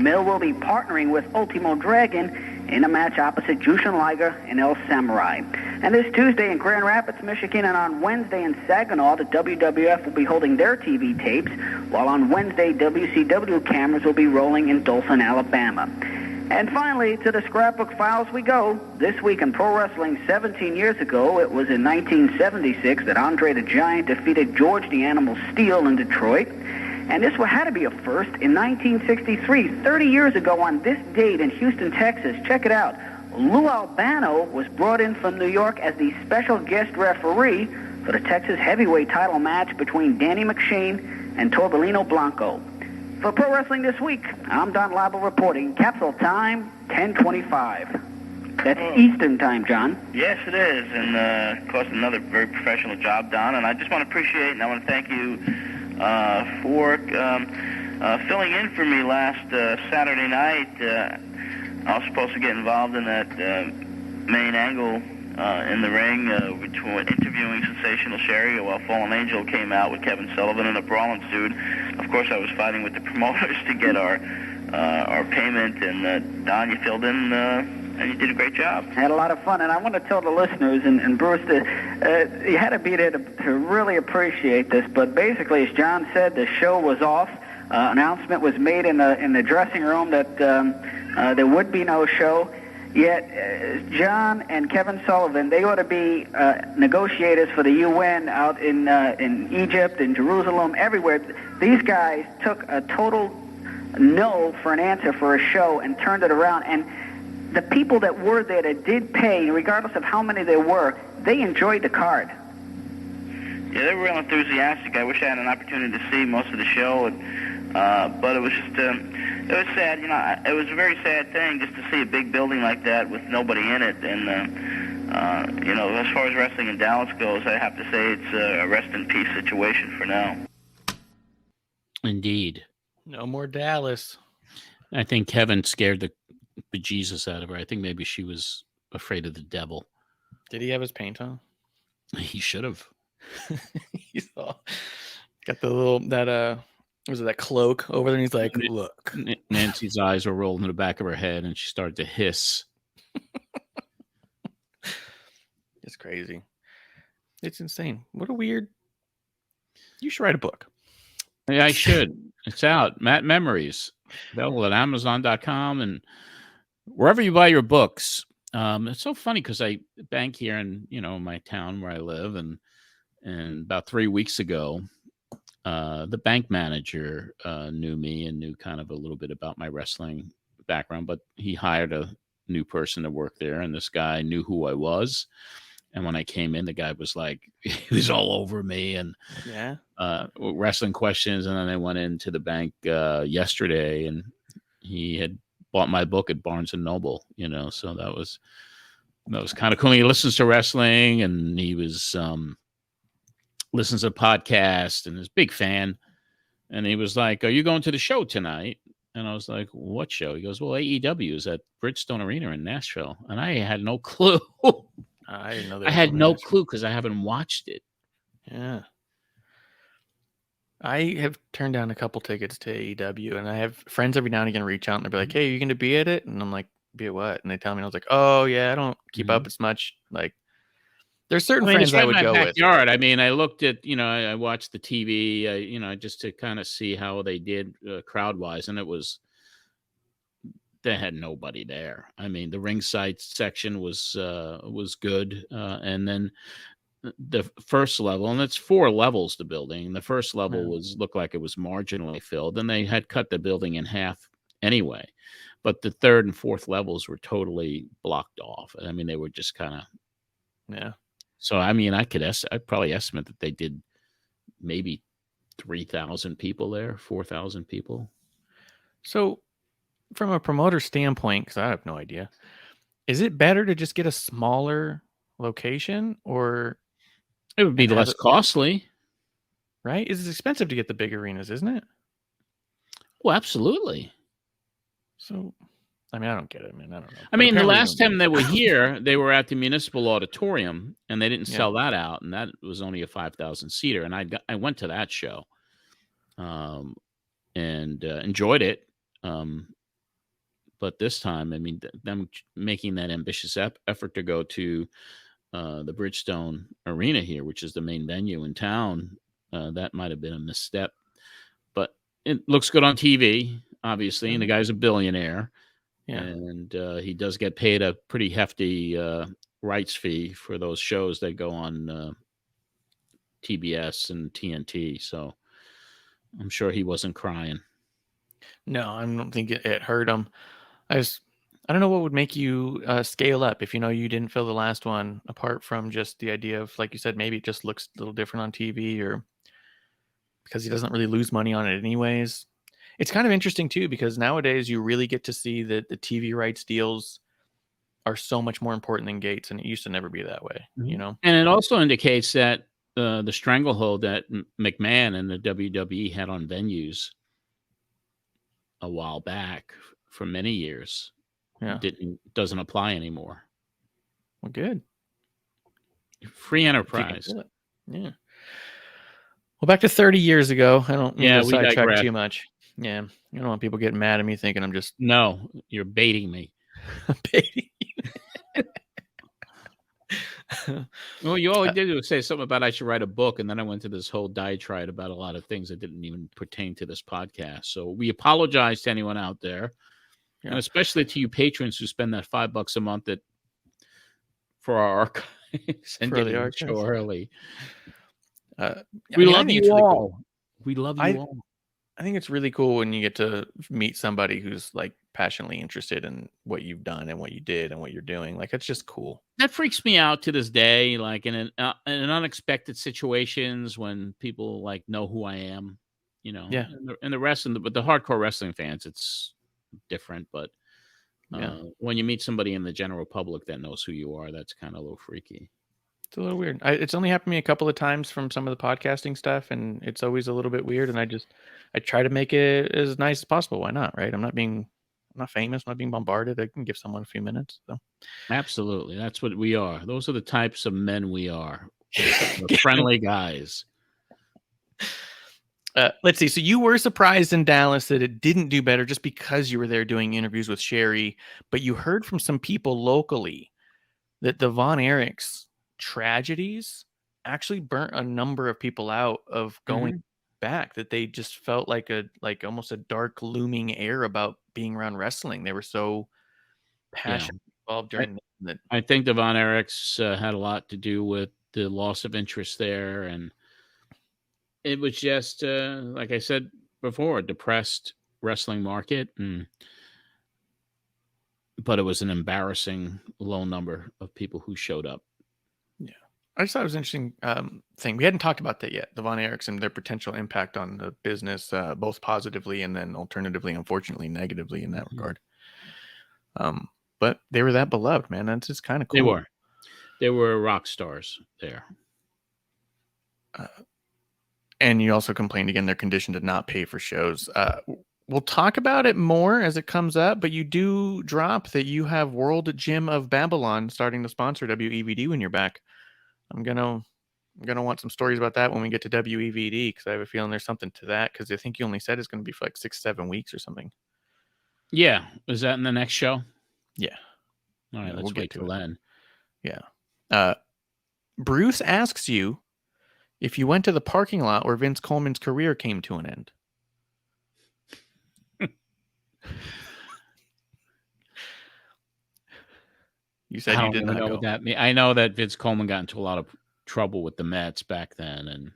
Mil will be partnering with Ultimo Dragon in a match opposite Jushin Liger and El Samurai. And this Tuesday in Grand Rapids, Michigan, and on Wednesday in Saginaw, the WWF will be holding their TV tapes, while on Wednesday, WCW cameras will be rolling in Dothan, Alabama. And finally, to the scrapbook files we go. This week in pro wrestling 17 years ago, it was in 1976 that Andre the Giant defeated George the Animal Steele in Detroit. And this had to be a first in 1963, 30 years ago on this date in Houston, Texas. Check it out. Lou Albano was brought in from New York as the special guest referee for the Texas heavyweight title match between Danny McShane and Torbellino Blanco. For Pro Wrestling This Week, I'm Don Laible reporting. Capsule time, 10:25. That's Eastern time, John. Yes, it is. And, of course, another very professional job, Don. And I just want to appreciate and I want to thank you for filling in for me last Saturday night. I was supposed to get involved in that main angle in the ring between interviewing Sensational Sherry while Fallen Angel came out with Kevin Sullivan and a brawl ensued. Of course, I was fighting with the promoters to get our payment, and Don, you filled in, and you did a great job. I had a lot of fun, and I want to tell the listeners, and Bruce, you had to be there to really appreciate this, but basically, as John said, the show was off. Announcement was made in the dressing room that there would be no show. Yet, John and Kevin Sullivan, they ought to be negotiators for the UN out in Egypt, in Jerusalem, everywhere. These guys took a total no for an answer for a show and turned it around. And the people that were there that did pay, regardless of how many there were, they enjoyed the card. Yeah, they were real enthusiastic. I wish I had an opportunity to see most of the show, but it was just... it was sad, it was a very sad thing just to see a big building like that with nobody in it. And, as far as wrestling in Dallas goes, I have to say it's a rest in peace situation for now. Indeed. No more Dallas. I think Kevin scared the bejesus out of her. I think maybe she was afraid of the devil. Did he have his paint on? He should have. He's all, got the little, was it that cloak over there? And he's like, look. Nancy's eyes were rolling in the back of her head, and she started to hiss. It's crazy. It's insane. What a weird... You should write a book. Yeah, I should. It's out. Matt Memories. Available at Amazon.com and wherever you buy your books. It's so funny because I bank here in, my town where I live, and about 3 weeks ago, the bank manager knew me and knew kind of a little bit about my wrestling background, but he hired a new person to work there, and this guy knew who I was. And when I came in, the guy was like, he was all over me and wrestling questions. And then I went into the bank yesterday, and he had bought my book at Barnes and Noble, so that was kind of cool. He listens to wrestling, and he was listens to podcasts and is a big fan. And he was like, "Are you going to the show tonight?" And I was like, what show? He goes, well, AEW is at Bridgestone Arena in Nashville. And I had no clue. I didn't know I had no clue because I haven't watched it. Yeah. I have turned down a couple tickets to AEW, and I have friends every now and again reach out and they'll be like, hey, are you going to be at it? And I'm like, be at what? And they tell me, and I was like, oh, yeah, I don't keep up as much. Like, there's certain friends it's right I in would my go backyard. with. I mean, I looked at, I watched the TV, just to kind of see how they did crowd wise. And they had nobody there. I mean, the ringside section was good. And then the first level, and it's 4 levels, the building. The first level looked like it was marginally filled. And they had cut the building in half anyway. But the 3rd and 4th levels were totally blocked off. I mean, they were just kind of. Yeah. So, I mean, I'd probably estimate that they did maybe 3,000 people there, 4,000 people. So, from a promoter standpoint, because I have no idea, is it better to just get a smaller location, or it would be less costly? Right? It's expensive to get the big arenas, isn't it? Well, absolutely. So, I mean, I don't get it, man. I don't know. I mean, the last time they were here, they were at the Municipal Auditorium, and they didn't sell that out, and that was only a 5,000 seater. And I went to that show, and enjoyed it. But this time, I mean, them making that ambitious effort to go to the Bridgestone Arena here, which is the main venue in town, that might have been a misstep. But it looks good on TV, obviously, and the guy's a billionaire. Yeah. And he does get paid a pretty hefty rights fee for those shows that go on TBS and TNT. So I'm sure he wasn't crying. No, I don't think it hurt him. I don't know what would make you scale up if you didn't fill the last one, apart from just the idea of, like you said, maybe it just looks a little different on TV, or because he doesn't really lose money on it anyways. It's kind of interesting too, because nowadays you really get to see that the TV rights deals are so much more important than gates, and it used to never be that way, And it also indicates that the stranglehold that McMahon and the WWE had on venues a while back for many years doesn't apply anymore. Well, good. Free enterprise. Yeah. Well, back to 30 years ago. I don't mean to sidetrack digress. too much. Yeah. I don't want people getting mad at me thinking I'm just... No, you're baiting me. Baiting Well, you all did was say something about I should write a book, and then I went to this whole diatribe about a lot of things that didn't even pertain to this podcast. So we apologize to anyone out there, and especially to you patrons who spend that $5 a month for our archives and get the show early. We love you all. Cool. We love you all. I think it's really cool when you get to meet somebody who's like passionately interested in what you've done and what you did and what you're doing. Like, it's just cool. That freaks me out to this day. Like in unexpected situations when people like know who I am, and the rest but the hardcore wrestling fans, it's different. But when you meet somebody in the general public that knows who you are, that's kind of a little freaky. It's a little weird. It's only happened to me a couple of times from some of the podcasting stuff, and it's always a little bit weird. And I try to make it as nice as possible. Why not? Right? I'm not famous. I'm not being bombarded. I can give someone a few minutes. So, absolutely, that's what we are. Those are the types of men we are. We're friendly guys. Let's see. So you were surprised in Dallas that it didn't do better just because you were there doing interviews with Sherry, but you heard from some people locally that the Von Erichs tragedies actually burnt a number of people out of going back, that they just felt like almost a dark looming air about being around wrestling. They were so passionate involved during that. I think the Von Erichs had a lot to do with the loss of interest there, and it was just like I said before, a depressed wrestling market, but it was an embarrassing low number of people who showed up. I just thought it was an interesting thing. We hadn't talked about that yet, the Von Erichs and their potential impact on the business, both positively and then alternatively, unfortunately, negatively in that regard. But they were that beloved, man. That's just kind of cool. They were rock stars there. And you also complained again, they're conditioned to not pay for shows. we'll talk about it more as it comes up, but you do drop that you have World Gym of Babylon starting to sponsor WEVD when you're back. I'm gonna want some stories about that when we get to WEVD, because I have a feeling there's something to that, because I think you only said it's going to be for like 6-7 weeks or something. Yeah. Is that in the next show? Yeah. All right, Yeah, let's we'll wait get to till it. then. Yeah. Bruce asks you if you went to the parking lot where Vince Coleman's career came to an end. You said I you don't did even not know go. what that means. I know that Vince Coleman got into a lot of trouble with the Mets back then, and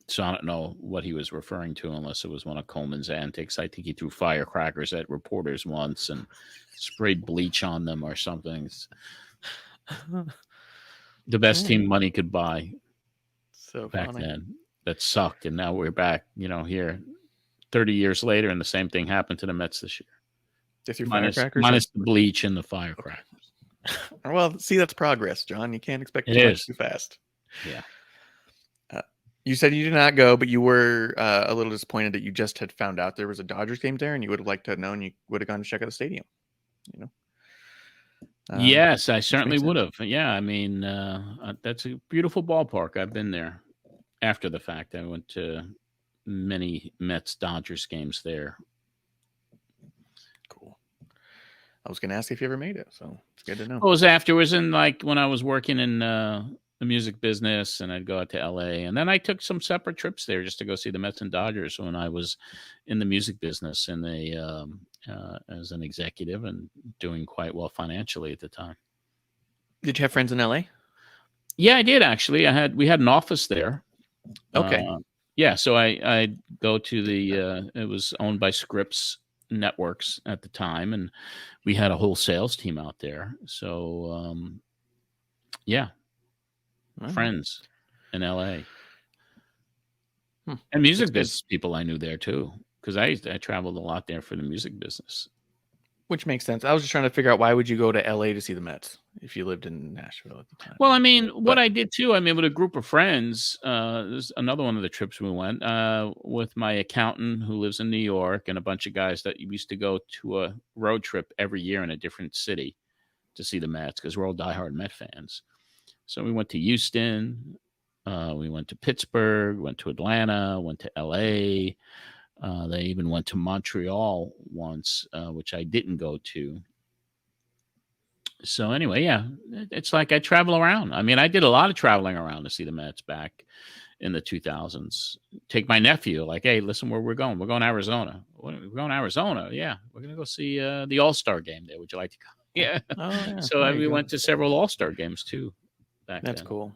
so I don't know what he was referring to unless it was one of Coleman's antics. I think he threw firecrackers at reporters once and sprayed bleach on them or something. It's the best team money could buy So back funny. then. That sucked, and now we're back, here 30 years later, and the same thing happened to the Mets this year. They threw Minus firecrackers. the bleach and the firecrackers. Well, see, that's progress, John. You can't expect It too much is. too fast. Yeah. You said you did not go, but you were a little disappointed that you just had found out there was a Dodgers game there, and you would have liked to have known. You would have gone to check out the stadium. Yes, I certainly makes would have. Yeah, I mean, that's a beautiful ballpark. I've been there after the fact. I went to many Mets Dodgers games there. Cool. I was going to ask if you ever made it, so it's good to know. It was afterwards, and like when I was working in the music business, and I'd go out to LA, and then I took some separate trips there just to go see the Mets and Dodgers when I was in the music business, and they as an executive and doing quite well financially at the time. Did you have friends in LA? Yeah, I did actually. We had an office there. Okay. Yeah, so I go to the it was owned by Scripps Networks at the time, and we had a whole sales team out there. So yeah, friends in LA. And music business people I knew there too, because I traveled a lot there for the music business. Which makes sense. I was just trying to figure out, why would you go to LA to see the Mets if you lived in Nashville at the time? Well, I mean, what I did too, I mean, with a group of friends, there's another one of the trips we went with my accountant who lives in New York, and a bunch of guys that used to go to a road trip every year in a different city to see the Mets, because we're all diehard Met fans. So we went to Houston, we went to Pittsburgh, went to Atlanta, went to LA. They even went to Montreal once, which I didn't go to. So anyway, yeah, it's like I travel around. I mean, I did a lot of traveling around to see the Mets back in the 2000s. Take my nephew, like, hey, listen, where we're going. We're going to Arizona. We're going to Arizona. Yeah, we're going to go see the All-Star game there. Would you like to come? Yeah. Oh, yeah. So we went to several All-Star games too. That's cool.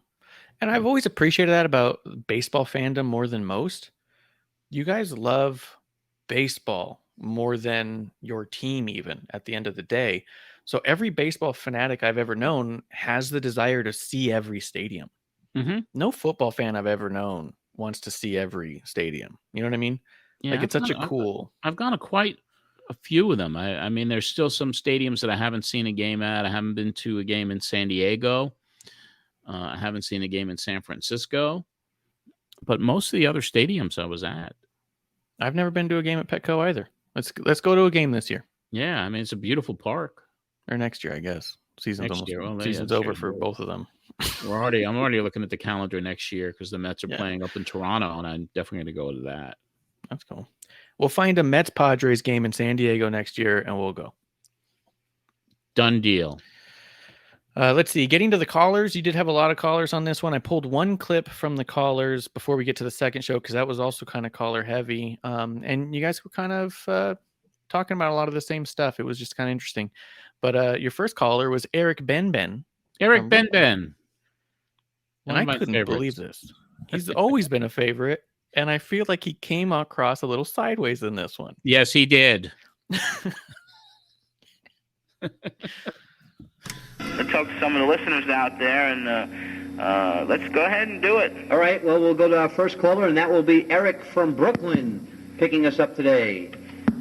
And I've always appreciated that about baseball fandom more than most. You guys love baseball more than your team, even at the end of the day. So every baseball fanatic I've ever known has the desire to see every stadium. Mm-hmm. No football fan I've ever known wants to see every stadium. You know what I mean? Yeah, like, it's such a cool. I've gone to quite a few of them. I mean, there's still some stadiums that I haven't seen a game at. I haven't been to a game in San Diego. I haven't seen a game in San Francisco. But most of the other stadiums I was at. I've never been to a game at Petco either. Let's go to a game this year. Yeah, I mean, it's a beautiful park. Or next year, I guess. Season's Season's over for both of them. I'm already looking at the calendar next year, because the Mets are playing up in Toronto, and I'm definitely going to go to that. That's cool. We'll find a Mets-Padres game in San Diego next year, and we'll go. Done deal. Let's see. Getting to the callers, you did have a lot of callers on this one. I pulled one clip from the callers before we get to the second show, because that was also kind of caller heavy. And you guys were kind of talking about a lot of the same stuff. It was just kind of interesting. But your first caller was Eric Ben. Eric Ben. And I couldn't believe this. He's always been a favorite, and I feel like he came across a little sideways in this one. Yes, he did. Let's talk to some of the listeners out there, and let's go ahead and do it. All right, well, we'll go to our first caller, and that will be Eric from Brooklyn picking us up today.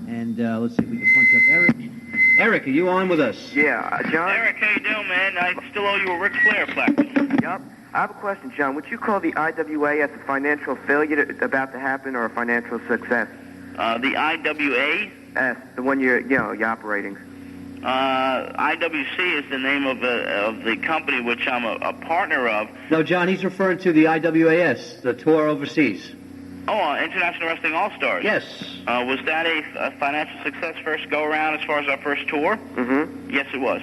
And let's see if we can punch up Eric. Eric, are you on with us? Yeah, John? Eric, how you doing, man? I still owe you a Ric Flair plaque. Yup. I have a question, John. Would you call the IWA as a financial failure about to happen or a financial success? The IWA. The one you're operating. IWC is the name of the company which I'm a partner of. No, John, he's referring to the IWAS, the tour overseas. Oh, International Wrestling All-Stars. Yes. Was that a financial success first go-around as far as our first tour? Mm-hmm. Yes, it was.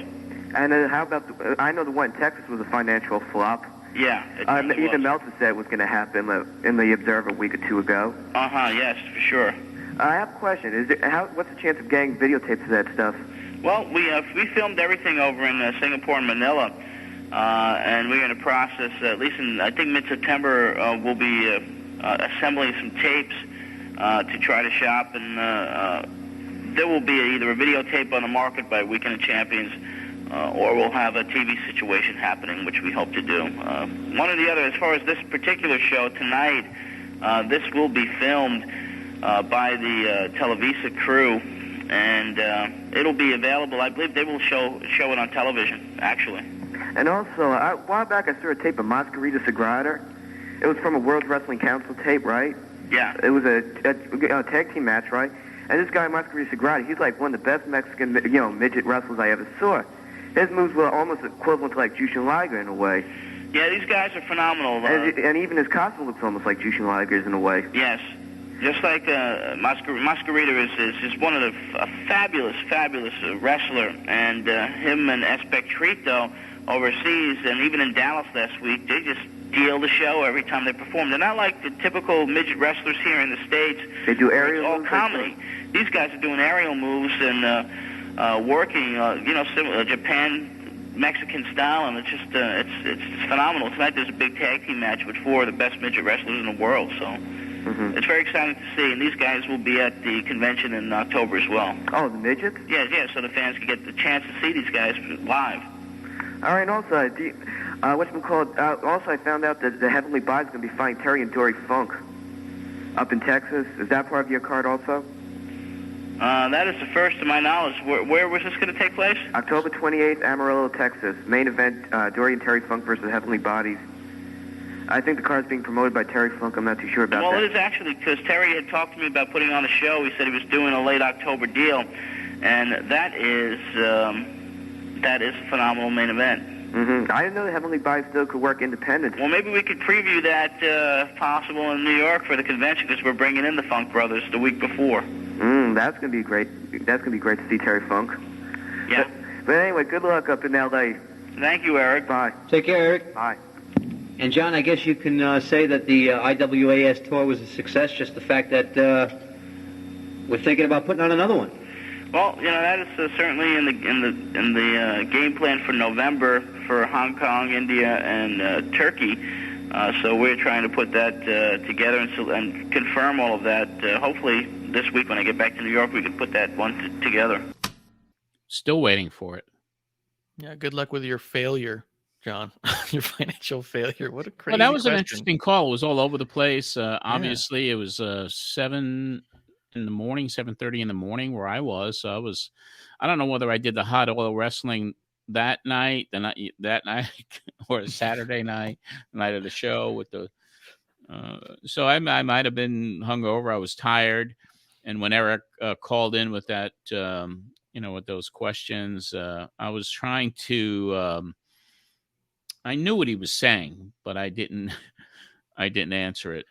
And how about I know the one in Texas was a financial flop. Yeah, it really even was. Meltzer said it was going to happen in the Observer a week or two ago. Yes, for sure. I have a question. What's the chance of getting videotapes of that stuff? Well, we filmed everything over in Singapore and Manila, and we're in the process, at least in, I think, mid-September, we'll be assembling some tapes to try to shop, and there will be either a videotape on the market by Weekend of Champions, or we'll have a TV situation happening, which we hope to do. One or the other. As far as this particular show tonight, this will be filmed by the Televisa crew, and it'll be available. I believe they will show it on television, actually. And also, a while back I saw a tape of Masquerita Sagrada. It was from a World Wrestling Council tape, right? Yeah. It was a tag team match, right? And this guy, Masquerita Sagrada, he's like one of the best Mexican, midget wrestlers I ever saw. His moves were almost equivalent to like Jushin Liger in a way. Yeah, these guys are phenomenal. And even his costume looks almost like Jushin Liger's in a way. Yes. Just like Masquerita is just one of a fabulous wrestler, and him and Espectrito overseas, and even in Dallas last week, they just steal the show every time they perform. They're not like the typical midget wrestlers here in the States. They do aerial moves. It's all moves. comedy. These guys are doing aerial moves and working, similar Japan, Mexican style, and it's just it's phenomenal. Tonight there's a big tag team match with 4 of the best midget wrestlers in the world, so. Mm-hmm. It's very exciting to see, and these guys will be at the convention in October as well. Oh, the midgets? Yeah, so the fans can get the chance to see these guys live. All right, also, also I found out that the Heavenly Body's going to be fighting Terry and Dory Funk up in Texas. Is that part of your card also? That is the first to my knowledge. Where was this going to take place? October 28th, Amarillo, Texas. Main event, Dory and Terry Funk versus Heavenly Bodies. I think the card's being promoted by Terry Funk. I'm not too sure about that. Well, it is actually, because Terry had talked to me about putting on a show. He said he was doing a late October deal, and that is a phenomenal main event. Mm-hmm. I didn't know the Heavenly Bodies still could work independent. Well, maybe we could preview that, if possible, in New York for the convention, because we're bringing in the Funk Brothers the week before. That's going to be great. That's going to be great to see Terry Funk. Yeah. But anyway, good luck up in L.A. Thank you, Eric. Bye. Take care, Eric. Bye. And John, I guess you can say that the IWAS tour was a success. Just the fact that we're thinking about putting on another one. Well, that is certainly in the game plan for November for Hong Kong, India, and Turkey. So we're trying to put that together and confirm all of that. Hopefully this week when I get back to New York, we can put that one together. Still waiting for it. Yeah, good luck with your failure, John. Your financial failure. What a crazy Well, that was question. an interesting call. It was all over the place. Obviously, it was 7 in the morning, 7:30 in the morning where I was. So I don't know whether I did the hot oil wrestling that night, or Saturday night of the show with the. So I might have been hungover. I was tired, and when Eric called in with that, with those questions, I was trying to. I knew what he was saying, but I didn't answer it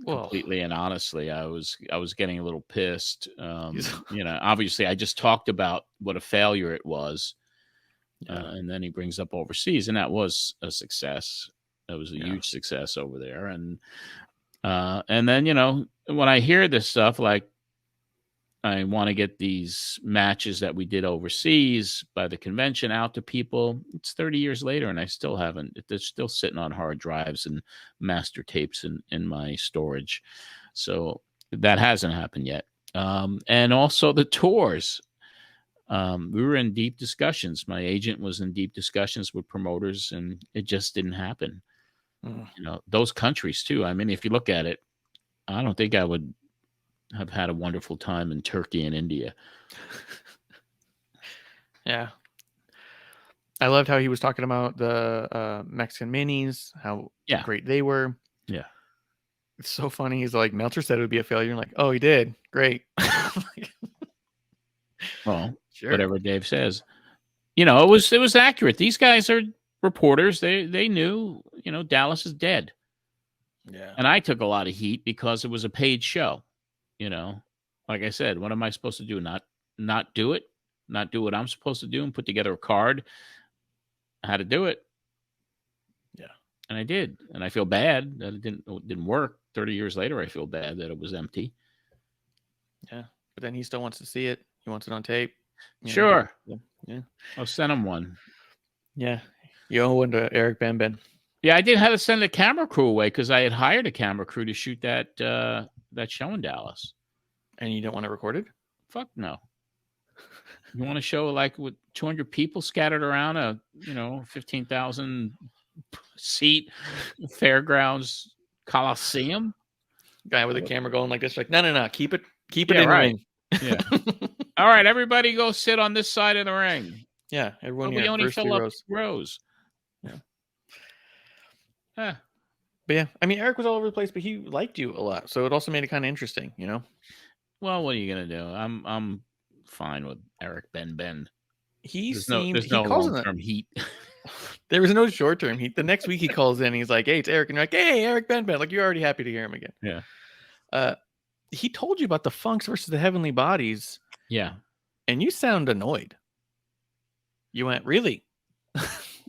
completely and honestly. I was getting a little pissed. Obviously I just talked about what a failure it was. And then he brings up overseas, and that was a success. That was a huge success over there. And then, when I hear this stuff, like, I want to get these matches that we did overseas by the convention out to people. It's 30 years later, and I still haven't. They're still sitting on hard drives and master tapes in my storage. So that hasn't happened yet. And also the tours. We were in deep discussions. My agent was in deep discussions with promoters, and it just didn't happen. Those countries, too. I mean, if you look at it, I don't think I would have had a wonderful time in Turkey and India. Yeah. I loved how he was talking about the Mexican minis, how great they were. Yeah. It's so funny. He's like, Meltzer said it would be a failure. I'm like, oh, he did. Great. Well, Sure. whatever Dave says. It was accurate. These guys are reporters. They knew, Dallas is dead. Yeah. And I took a lot of heat because it was a paid show. Like I said, what am I supposed to do? Not do it? Not do what I'm supposed to do and put together a card? How to do it? Yeah. And I did. And I feel bad that it didn't work. 30 years later, I feel bad that it was empty. Yeah. But then he still wants to see it. He wants it on tape. Sure. Yeah. I'll send him one. Yeah. You owe one to Eric Ben. Yeah, I did have to send the camera crew away because I had hired a camera crew to shoot that show in Dallas. And you don't want to record it? Fuck no. You want to show like with 200 people scattered around a 15,000 seat fairgrounds coliseum? Guy with a camera going like this, like no, keep it in right. ring. Yeah. All right, everybody go sit on this side of the ring. Yeah, everyone we here, only first fill 2 up rows. rows. Yeah. But yeah, I mean, Eric was all over the place, but he liked you a lot, so it also made it kind of interesting, Well, what are you gonna do? I'm fine with Eric Ben. There's no long-term heat. There was no short-term heat. The next week he calls in, he's like, "Hey, it's Eric," and you're like, "Hey, Eric Ben." Like you're already happy to hear him again. Yeah. He told you about the Funks versus the Heavenly Bodies. Yeah. And you sound annoyed. You went, really?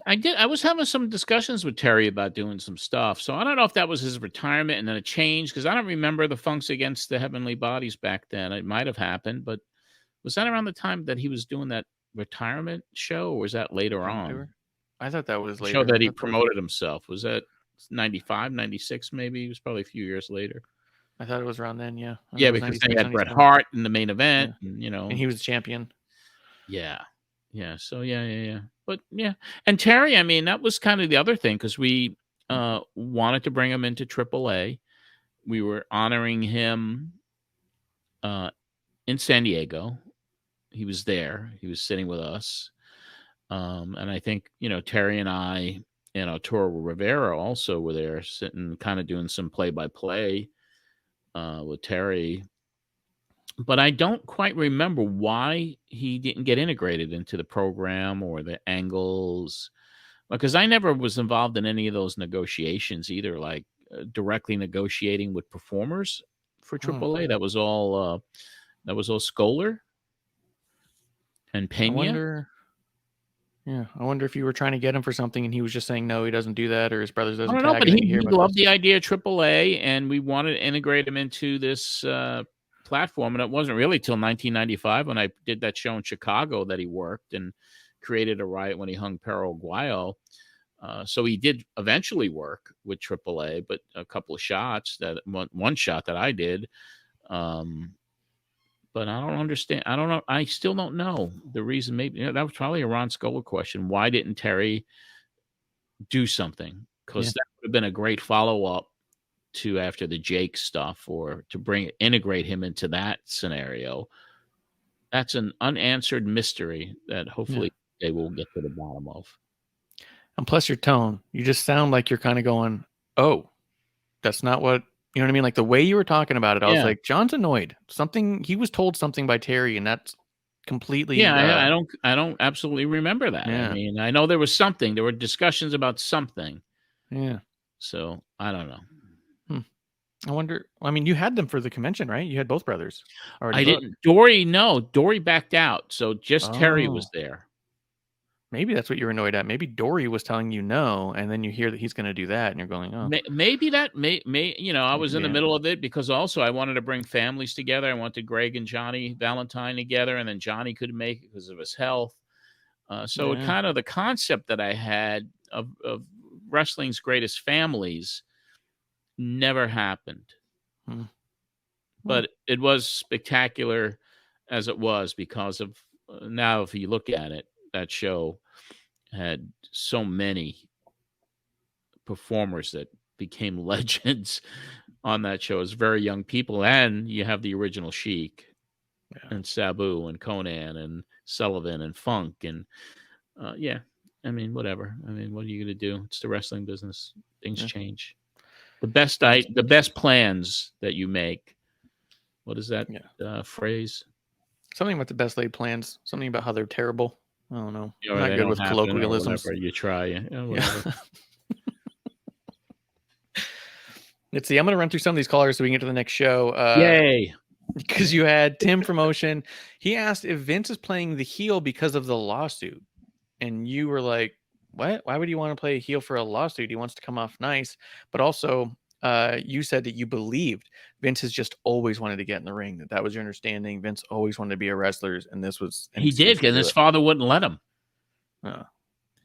I did. I was having some discussions with Terry about doing some stuff. So I don't know if that was his retirement and then a change because I don't remember the Funks against the Heavenly Bodies back then. It might have happened, but was that around the time that he was doing that retirement show or was that later on? I thought that was later. Show that he promoted himself. Was that 95, 96 maybe? It was probably a few years later. I thought it was around then, yeah. Yeah, because they had Bret Hart in the main event. Yeah. And, and he was the champion. Yeah. Yeah. So, yeah. But, yeah. And Terry, I mean, that was kind of the other thing because we wanted to bring him into AAA. We were honoring him in San Diego. He was there. He was sitting with us. And I think, Terry and I and Arturo Rivera also were there sitting kind of doing some play-by-play with Terry. But I don't quite remember why he didn't get integrated into the program or the angles. Because I never was involved in any of those negotiations either, like directly negotiating with performers for AAA. That was all Scholar and Pena. I wonder if you were trying to get him for something and he was just saying no, he doesn't do that, or his brothers doesn't. I don't know, but he loved the idea of AAA, and we wanted to integrate him into this platform. And it wasn't really till 1995 when I did that show in Chicago that he worked and created a riot when he hung Perro Aguayo. So he did eventually work with AAA, but a couple of shots one shot that I did. But I don't understand. I don't know. I still don't know the reason. Maybe that was probably a Ron Scholar question. Why didn't Terry do something? Because that would have been a great follow-up to after the Jake stuff, or to integrate him into that scenario. That's an unanswered mystery that hopefully they will get to the bottom of. And plus your tone, you just sound like you're kind of going, "Oh, that's not what." You know what I mean? Like the way you were talking about it, I was like, John's annoyed. He was told something by Terry, and that's completely. Yeah, I don't absolutely remember that. Yeah. I mean, I know there was something. There were discussions about something. Yeah. So I don't know. I wonder. I mean, you had them for the convention, right? You had both brothers. I didn't. Dory backed out, so just Terry was there. Maybe that's what you're annoyed at. Maybe Dory was telling you no, and then you hear that he's going to do that, and you're going, "Oh." Maybe that may I was in the middle of it because also I wanted to bring families together. I wanted Greg and Johnny Valentine together, and then Johnny couldn't make it because of his health. So kind of the concept that I had of wrestling's greatest families never happened. But it was spectacular as it was because of now if you look at it, that show had so many performers that became legends on that show as very young people. And you have the original Sheik and Sabu and Conan and Sullivan and Funk. And I mean, whatever. I mean, what are you going to do? It's the wrestling business. Things change. The best plans that you make. What is that phrase? Something about the best laid plans. Something about how they're terrible. I don't know. Or I'm not they good don't with happen, colloquialisms. or whatever. You try. Whatever. Let's see. I'm going to run through some of these callers so we can get to the next show. Yay. Because you had Tim from Ocean. He asked if Vince is playing the heel because of the lawsuit. And you were like, what? Why would you want to play a heel for a lawsuit? He wants to come off nice. But also, you said that you believed Vince has just always wanted to get in the ring. That was your understanding. Vince always wanted to be a wrestler. And this was... He did, because his father wouldn't let him.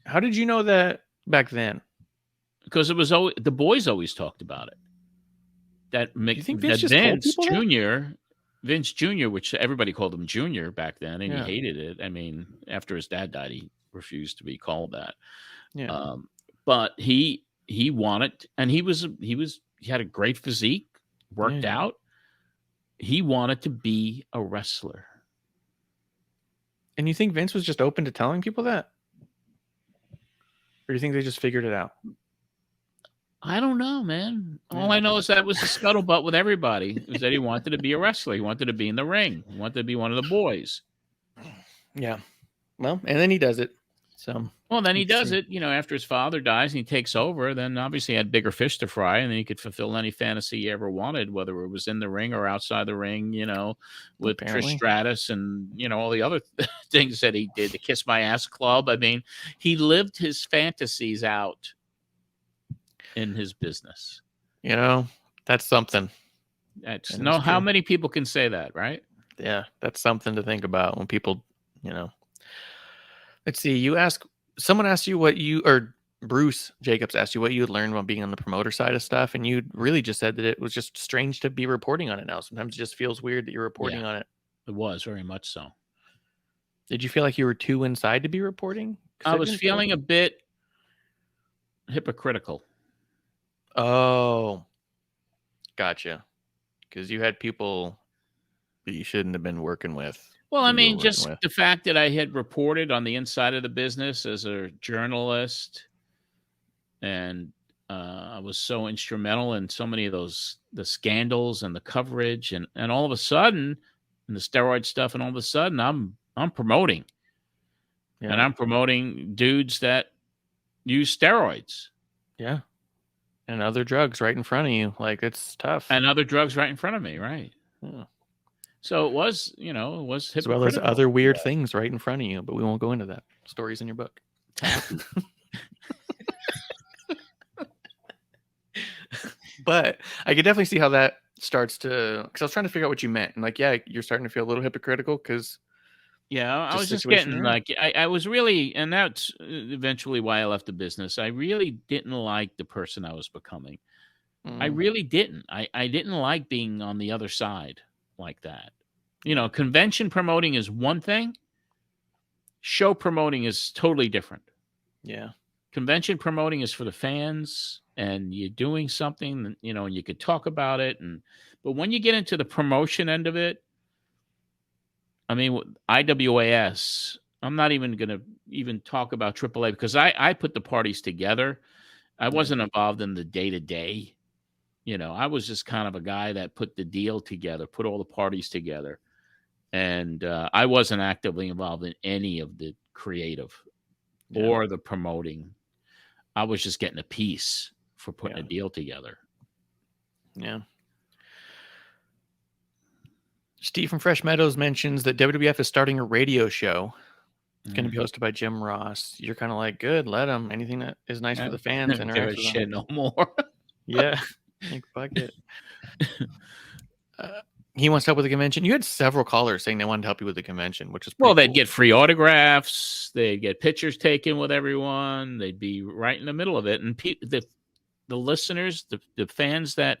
How did you know that back then? Because it was always, the boys always talked about it. Vince Jr., which everybody called him Junior back then, and he hated it. I mean, after his dad died, he refused to be called that. Yeah. But he wanted, and he had a great physique, worked out. He wanted to be a wrestler. And you think Vince was just open to telling people that? Or do you think they just figured it out? I don't know, man. All I know is that was the scuttlebutt with everybody. Was that he wanted to be a wrestler. He wanted to be in the ring. He wanted to be one of the boys. Yeah. Well, and then he does it. So. Well, then he does it, after his father dies and he takes over, then obviously he had bigger fish to fry, and then he could fulfill any fantasy he ever wanted, whether it was in the ring or outside the ring, with Trish Stratus and, all the other things that he did, the Kiss My Ass Club. I mean, he lived his fantasies out in his business. That's something. How many people can say that, right? Yeah, that's something to think about when people, Let's see. Someone asked you or Bruce Jacobs asked you what you had learned about being on the promoter side of stuff, and you really just said that it was just strange to be reporting on it now. Sometimes it just feels weird that you're reporting on it. It was very much so. Did you feel like you were too inside to be reporting? I was feeling a bit hypocritical. Oh, gotcha. Because you had people that you shouldn't have been working with. Well, I mean, just the fact that I had reported on the inside of the business as a journalist, and I was so instrumental in so many of the scandals and the coverage, and all of a sudden, and the steroid stuff, and all of a sudden, I'm promoting, and I'm promoting dudes that use steroids. Yeah. And other drugs right in front of you. Like, it's tough. And other drugs right in front of me, right? Yeah. So it was, hypocritical. As well as other weird things right in front of you, but we won't go into that. Stories in your book. But I could definitely see how that starts to... Because I was trying to figure out what you meant. And you're starting to feel a little hypocritical because... Yeah, I was just getting I was really, and that's eventually why I left the business. I really didn't like the person I was becoming. I really didn't. I didn't like being on the other side like that. Convention promoting is one thing. Show promoting is totally different. Yeah. Convention promoting is for the fans, and you're doing something, and you could talk about it. But when you get into the promotion end of it, I mean, IWAS, I'm not even going to talk about AAA because I put the parties together. I wasn't involved in the day-to-day. I was just kind of a guy that put the deal together, put all the parties together. And I wasn't actively involved in any of the creative or the promoting. I was just getting a piece for putting a deal together. Yeah. Steve from Fresh Meadows mentions that WWF is starting a radio show. It's going to be hosted by Jim Ross. You're kind of like, good, let him. Anything that is nice for the fans. And give a shit no more. Yeah. Like, fuck it. He wants to help with the convention. You had several callers saying they wanted to help you with the convention, which is they'd get free autographs. They'd get pictures taken with everyone. They'd be right in the middle of it. And the listeners, the fans that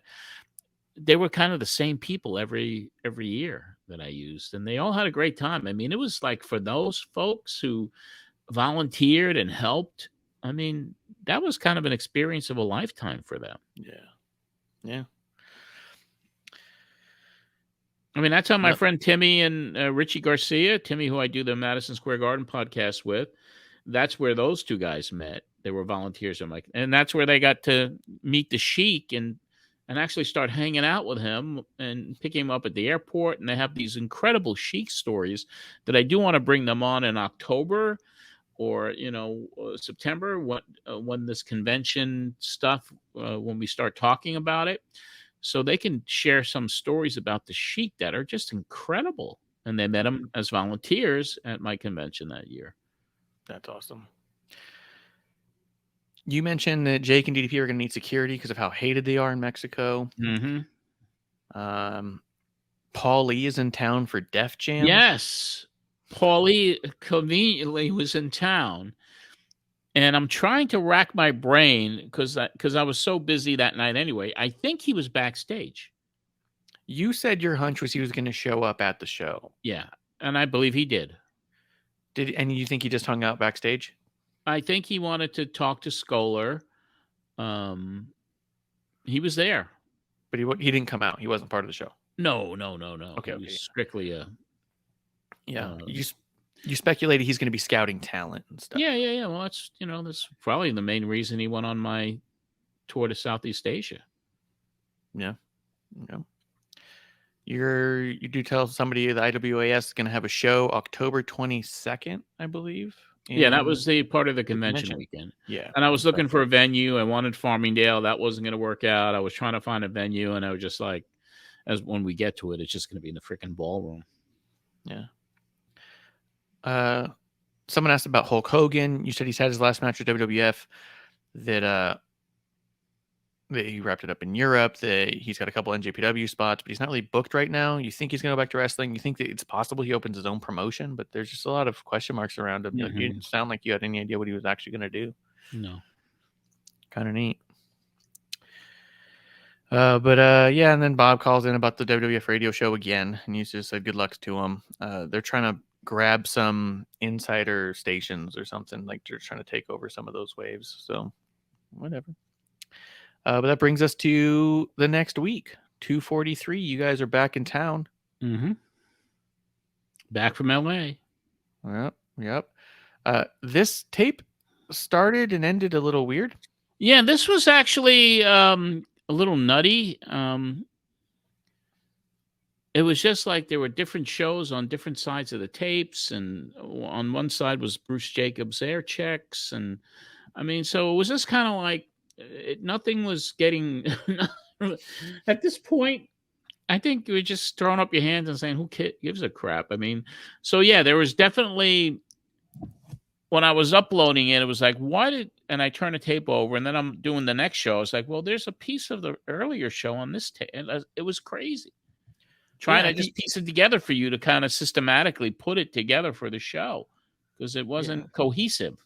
they were kind of the same people every year that I used, and they all had a great time. I mean, it was like for those folks who volunteered and helped, I mean, that was kind of an experience of a lifetime for them. Yeah. I mean, that's how my friend Timmy and Richie Garcia, Timmy, who I do the Madison Square Garden podcast with, that's where those two guys met. They were volunteers. And that's where they got to meet the Sheik. And and actually start hanging out with him and picking him up at the airport. And they have these incredible Sheik stories that I do want to bring them on in October or September, when this convention stuff, when we start talking about it, so they can share some stories about the Sheik that are just incredible. And they met them as volunteers at my convention that year. That's awesome. You mentioned that Jake and DDP are going to need security because of how hated they are in Mexico. Mm-hmm. Paul Lee is in town for Def Jam. Yes. Paulie conveniently was in town, and I'm trying to rack my brain because I was so busy that night anyway. I think he was backstage. You said your hunch was he was going to show up at the show. Yeah, and I believe he did. And you think he just hung out backstage? I think he wanted to talk to Scholar. He was there. But he didn't come out. He wasn't part of the show. No. Okay, It was strictly a... Yeah, you speculated he's going to be scouting talent and stuff. Yeah. Well, that's probably the main reason he went on my tour to Southeast Asia. Yeah. You do tell somebody the IWAS is going to have a show October 22nd, I believe. Yeah, that was the part of the convention weekend. Yeah. And I was looking for a venue. I wanted Farmingdale. That wasn't going to work out. I was trying to find a venue, and I was just like, when we get to it, it's just going to be in the freaking ballroom. Yeah. Someone asked about Hulk Hogan. You said he's had his last match with WWF, that he wrapped it up in Europe, that he's got a couple NJPW spots, but he's not really booked right now. You think he's going to go back to wrestling? You think that it's possible he opens his own promotion, but there's just a lot of question marks around him. Mm-hmm. You didn't sound like you had any idea what he was actually going to do. No. Kind of neat. Yeah, and then Bob calls in about the WWF radio show again, and he just said good luck to him. They're trying to grab some insider stations or something, like they're trying to take over some of those waves. So, whatever. But that brings us to the next week, 243. You guys are back in town. Mm-hmm. Back from LA. Yep. This tape started and ended a little weird. Yeah, this was actually a little nutty. It was just like there were different shows on different sides of the tapes, and on one side was Bruce Jacobs' air checks, and I mean, so it was just kind of like nothing was getting. At this point, I think you were just throwing up your hands and saying, "Who gives a crap?" I mean, so yeah, there was definitely, when I was uploading it, it was like, and I turn the tape over, and then I'm doing the next show. It's like, well, there's a piece of the earlier show on this tape. It was crazy. Trying to just piece it together for you to kind of systematically put it together for the show, because it wasn't cohesive.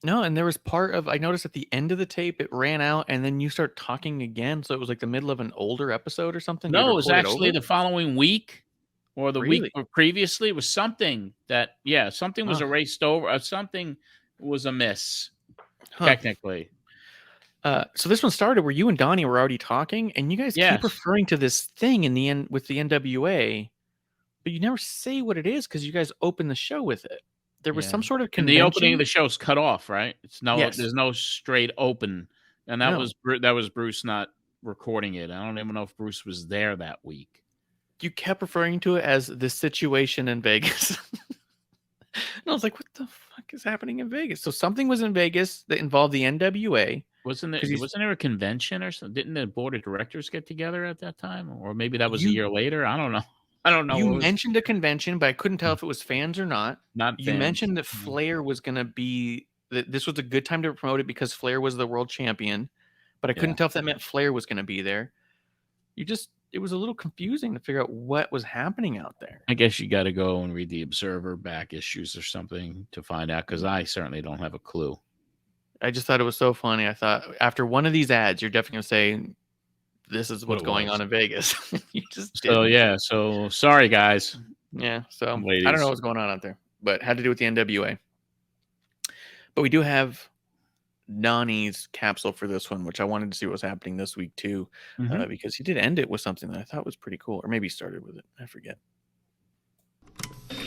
No, and there was I noticed at the end of the tape, it ran out, and then you start talking again. So it was like the middle of an older episode or something. No, it was actually the following week or the week previously. It was something that, something was erased over. Something was amiss, technically. So this one started where you and Donnie were already talking, and you guys keep referring to this thing in the end with the NWA, but you never say what it is because you guys opened the show with it. There was some sort of convention. And the opening of the show's cut off, right? There's no straight open, and that was Bruce not recording it. I don't even know if Bruce was there that week. You kept referring to it as the situation in Vegas. And I was like, what the fuck is happening in Vegas? So something was in Vegas that involved the NWA. Wasn't there a convention or something? Didn't the board of directors get together at that time? Or maybe that was a year later? I don't know. You mentioned a convention, but I couldn't tell if it was fans or not. You mentioned that Flair was going to be, that this was a good time to promote it because Flair was the world champion, but I couldn't tell if that meant Flair was going to be there. It was a little confusing to figure out what was happening out there. I guess you got to go and read the Observer back issues or something to find out, because I certainly don't have a clue. I just thought it was so funny. I thought after one of these ads, you're definitely going to say, this is what's going on in Vegas. You just didn't. So sorry, guys. Yeah, so ladies. I don't know what's going on out there, but had to do with the NWA. But we do have Donnie's capsule for this one, which I wanted to see what was happening this week too, because he did end it with something that I thought was pretty cool, or maybe he started with it. I forget.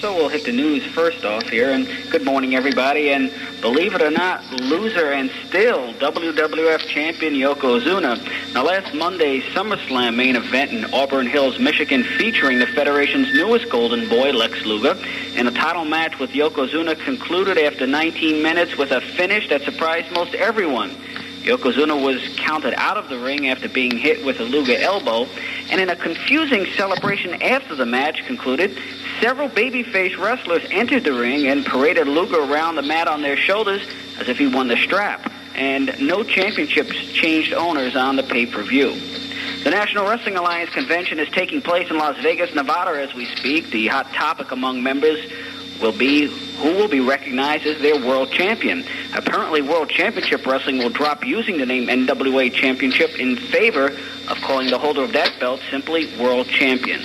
So we'll hit the news first off here, and good morning, everybody. And believe it or not, loser and still WWF champion Yokozuna. Now, last Monday's SummerSlam main event in Auburn Hills, Michigan, featuring the Federation's newest golden boy, Lex Luger, and a title match with Yokozuna concluded after 19 minutes with a finish that surprised most everyone. Yokozuna was counted out of the ring after being hit with a Luger elbow, and in a confusing celebration after the match concluded, several babyface wrestlers entered the ring and paraded Luger around the mat on their shoulders as if he won the strap, and no championships changed owners on the pay-per-view. The National Wrestling Alliance convention is taking place in Las Vegas, Nevada as we speak. The hot topic among members will be who will be recognized as their world champion. Apparently, World Championship Wrestling will drop using the name NWA Championship in favor of calling the holder of that belt simply World Champion.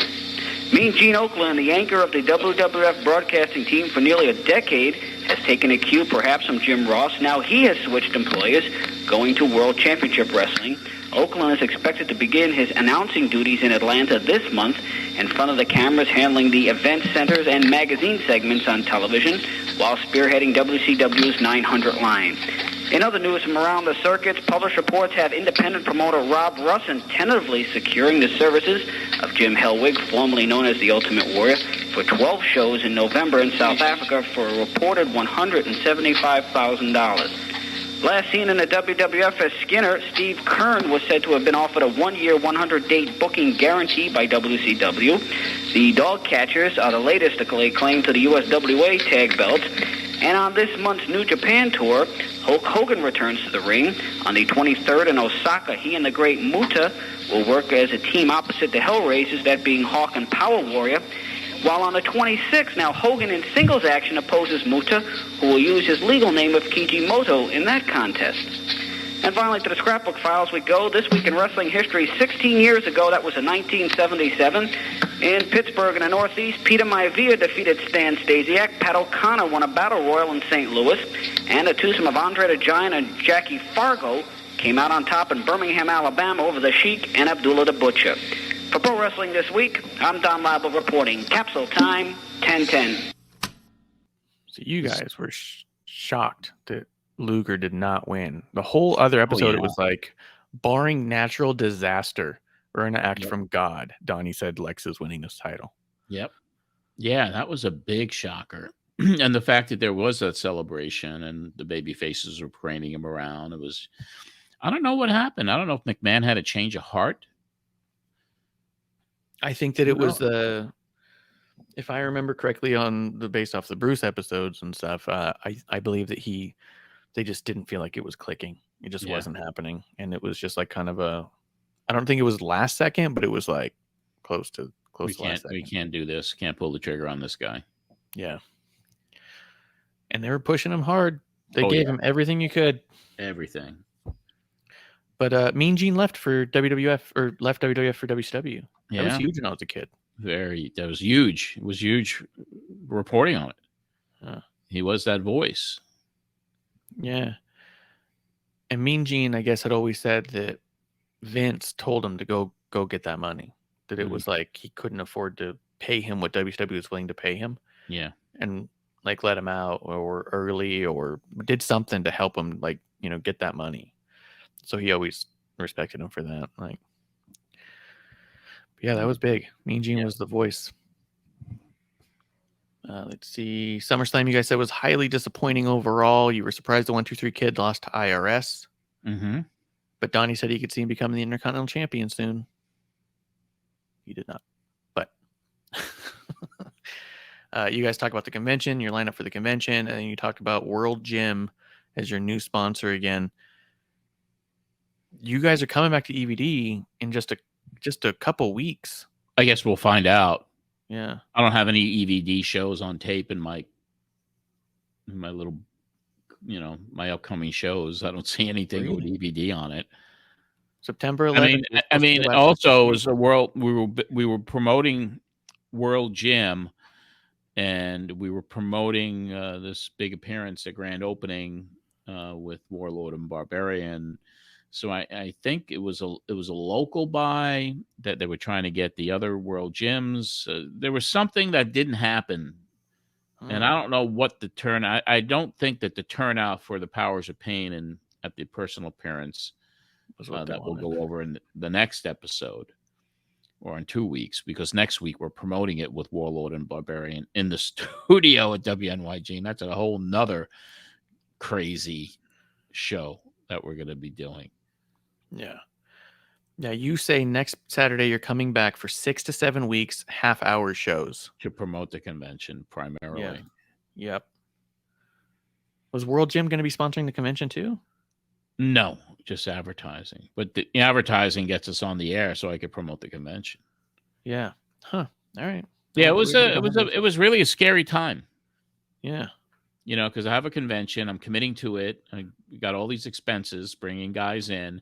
Mean Gene Okerlund, the anchor of the WWF broadcasting team for nearly a decade, has taken a cue perhaps from Jim Ross. Now he has switched employers, going to World Championship Wrestling. Okerlund is expected to begin his announcing duties in Atlanta this month in front of the cameras, handling the event centers and magazine segments on television while spearheading WCW's 900 line. In other news from around the circuits, published reports have independent promoter Rob Russin tentatively securing the services of Jim Hellwig, formerly known as the Ultimate Warrior, for 12 shows in November in South Africa for a reported $175,000. Last seen in the WWF as Skinner, Steve Kern was said to have been offered a one-year, 100-date booking guarantee by WCW. The Dog Catchers are the latest to lay claim to the USWA tag belts. And on this month's New Japan tour, Hulk Hogan returns to the ring. On the 23rd in Osaka, he and the Great Muta will work as a team opposite the Hellraisers, that being Hawk and Power Warrior. While on the 26th, now Hogan in singles action opposes Muta, who will use his legal name of Kijimoto in that contest. And finally, to the scrapbook files we go. This week in wrestling history, 16 years ago, that was in 1977, in Pittsburgh in the Northeast, Peter Maivia defeated Stan Stasiak. Pat O'Connor won a battle royal in St. Louis, and a twosome of Andre the Giant and Jackie Fargo came out on top in Birmingham, Alabama over the Sheik and Abdullah the Butcher. For Pro Wrestling This Week, I'm Don Laible reporting. Capsule time, 10:10. So you guys were shocked that Luger did not win. The whole other episode, It was like, barring natural disaster or an act from God, Donnie said Lex is winning this title. Yep. Yeah, that was a big shocker. And the fact that there was that celebration and the baby faces were parading him around, it was, I don't know what happened. I don't know if McMahon had a change of heart. I think that it was if I remember correctly on the based off the Bruce episodes and stuff, I believe that they just didn't feel like it was clicking. It just wasn't happening. And it was just like kind of I don't think it was last second, but it was like close to last second. We can't do this. Can't pull the trigger on this guy. Yeah. And they were pushing him hard. They gave him everything you could. Everything. But Mean Gene left for WWF or left WWF for WCW. Yeah. That was huge when I was a kid. That was huge. It was huge reporting on it. He was that voice. Yeah. And Mean Gene, I guess, had always said that Vince told him to go get that money. That it was like he couldn't afford to pay him what WCW was willing to pay him. Yeah. And like let him out or early or did something to help him, like, get that money. So he always respected him for that. Like, yeah, that was big. Mean Gene was the voice. Let's see. SummerSlam, you guys said, was highly disappointing overall. You were surprised the 1-2-3 Kid lost to IRS. Mm-hmm. But Donnie said he could see him becoming the Intercontinental Champion soon. He did not. But you guys talked about the convention, your lineup for the convention, and then you talked about World Gym as your new sponsor again. You guys are coming back to EVD in just a couple weeks. I guess we'll find out. Yeah. I don't have any EVD shows on tape in my little, my upcoming shows. I don't see anything with EVD on it. September 11th. I mean, also it was a world. We were promoting World Gym, and we were promoting this big appearance at grand opening with Warlord and Barbarian. So I think it was a local buy that they were trying to get the other World Gyms. There was something that didn't happen And I don't know what the turnout. I don't think that the turnout for the Powers of Pain and at the personal appearance that we'll go over in the next episode or in 2 weeks, because next week we're promoting it with Warlord and Barbarian in the studio at WNYG. And that's a whole nother crazy show that we're going to be doing. Yeah. Yeah. You say next Saturday you're coming back for 6 to 7 weeks, half-hour shows. To promote the convention primarily. Yeah. Yep. Was World Gym going to be sponsoring the convention too? No, just advertising. But the advertising gets us on the air so I could promote the convention. Yeah. Huh. All right. Yeah, it was really a scary time. Yeah. You know, because I have a convention, I'm committing to it. I got all these expenses, bringing guys in.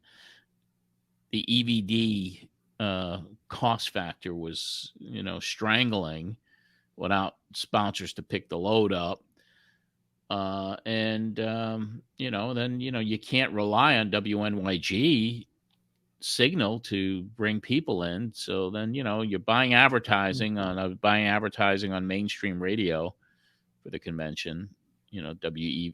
The EVD cost factor was, strangling without sponsors to pick the load up. Then, you can't rely on WNYG signal to bring people in. So then, you're buying advertising on mainstream radio for the convention, WFAN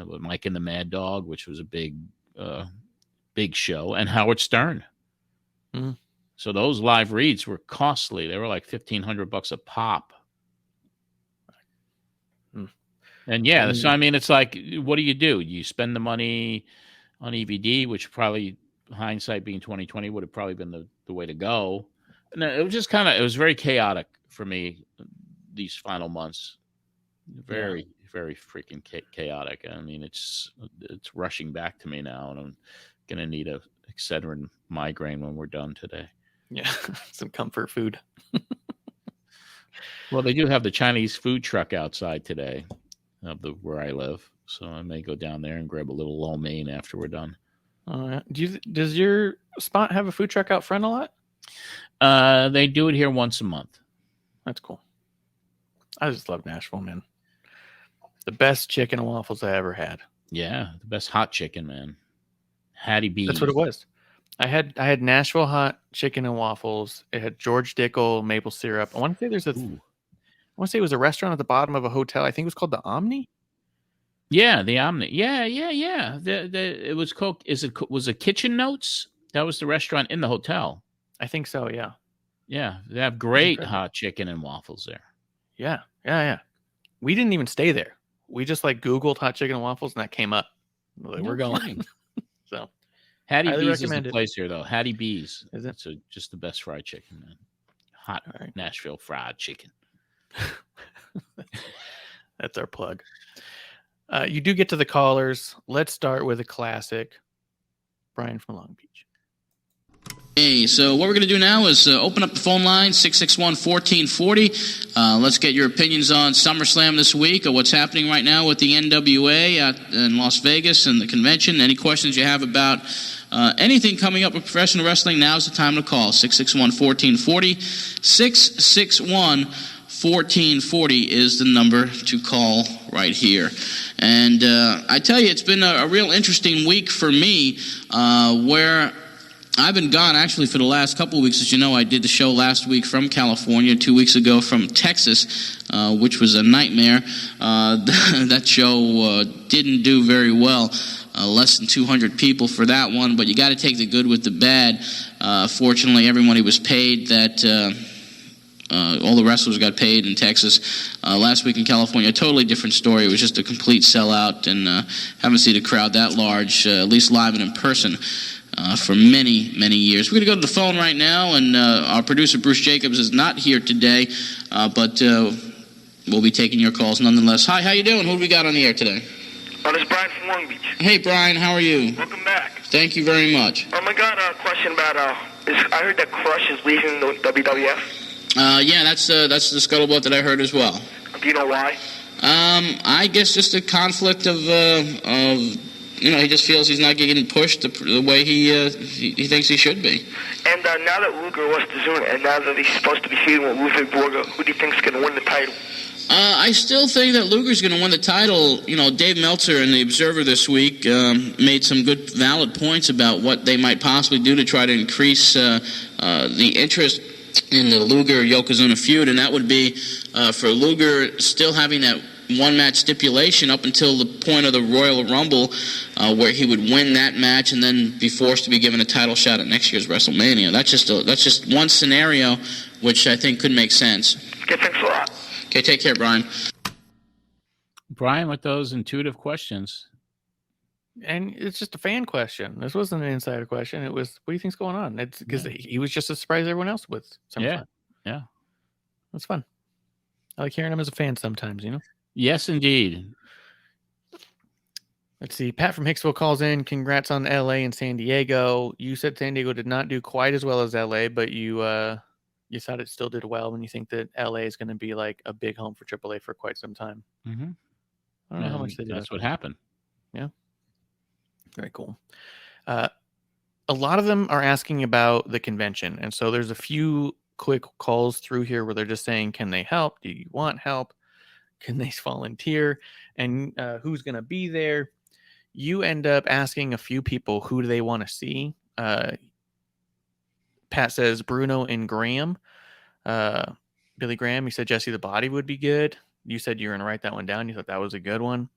with Mike and the Mad Dog, which was a big show, and Howard Stern. Mm-hmm. So those live reads were costly. They were like $1,500 a pop. And yeah, so I mean, it's like, what do? You spend the money on EVD, which probably, hindsight being 2020, would have probably been the way to go. And it was just it was very chaotic for me these final months. Very, very freaking chaotic. I mean, it's rushing back to me now, and I'm gonna need a Excedrin migraine when we're done today. Yeah, some comfort food. Well, they do have the Chinese food truck outside today where I live, so I may go down there and grab a little lo mein after we're done. Does your spot have a food truck out front a lot? They do it here once a month. That's cool. I just love Nashville, man. The best chicken and waffles I ever had. Yeah, the best hot chicken, man. Hattie B. That's what it was. I had Nashville hot chicken and waffles. It had George Dickel maple syrup. I want to say it was a restaurant at the bottom of a hotel. I think it was called the Omni. Yeah, the Omni. Yeah. It was called. Was it Kitchen Notes? That was the restaurant in the hotel. I think so. Yeah. Yeah, they have great hot chicken and waffles there. Yeah. We didn't even stay there. We just Googled hot chicken and waffles, and that came up. We're going. So, Hattie B's is the place here, though. Hattie B's. Is it? So just the best fried chicken, man. Hot Nashville fried chicken. That's our plug. You do get to the callers. Let's start with a classic. Brian from Long Beach. Hey, so what we're going to do now is open up the phone line, 661-1440. Let's get your opinions on SummerSlam this week, or what's happening right now with the NWA in Las Vegas and the convention. Any questions you have about anything coming up with professional wrestling, now's the time to call, 661-1440. 661-1440 is the number to call right here. And I tell you, it's been a real interesting week for me where I've been gone actually for the last couple of weeks. As you know, I did the show last week from California, 2 weeks ago from Texas, which was a nightmare. That show didn't do very well. Less than 200 people for that one, but you got to take the good with the bad. Fortunately, everybody was paid. That all the wrestlers got paid in Texas. Last week in California, a totally different story. It was just a complete sellout, and haven't seen a crowd that large, at least live and in person, for many, many years. We're going to go to the phone right now, and our producer, Bruce Jacobs, is not here today, but we'll be taking your calls nonetheless. Hi, how you doing? Who do we got on the air today? This is Brian from Long Beach. Hey, Brian, how are you? Welcome back. Thank you very much. I got a question about, I heard that Crush is leaving the WWF. Yeah, that's the scuttlebutt that I heard as well. Do you know why? I guess just a conflict of he just feels he's not getting pushed the way he thinks he should be. And now that Luger lost to Zuna, and now that he's supposed to be feuding with Ludwig Borga, who do you think is going to win the title? I still think that Luger's going to win the title. You know, Dave Meltzer in The Observer this week made some good, valid points about what they might possibly do to try to increase the interest in the Luger-Yokozuna feud, and that would be for Luger still having that one-match stipulation up until the point of the Royal Rumble, where he would win that match and then be forced to be given a title shot at next year's WrestleMania. That's just one scenario which I think could make sense. Okay, thanks a lot. Okay, take care, Brian. Brian, with those intuitive questions. And it's just a fan question. This wasn't an insider question. It was, what do you think's going on? It's because he was just as surprised as everyone else was. Yeah. That's fun. I like hearing him as a fan sometimes, you know? Yes, indeed. Let's see. Pat from Hicksville calls in. Congrats on LA and San Diego. You said San Diego did not do quite as well as LA, but you thought it still did well when you think that LA is going to be like a big home for AAA for quite some time. Mm-hmm. I don't know how much they did. That's what happened. Yeah. Very cool. A lot of them are asking about the convention. And so there's a few quick calls through here where they're just saying, can they help? Do you want help? Can they volunteer? And who's going to be there? You end up asking a few people who do they want to see. Pat says Bruno and Graham. Billy Graham, you said Jesse the Body would be good. You said you were going to write that one down. You thought that was a good one.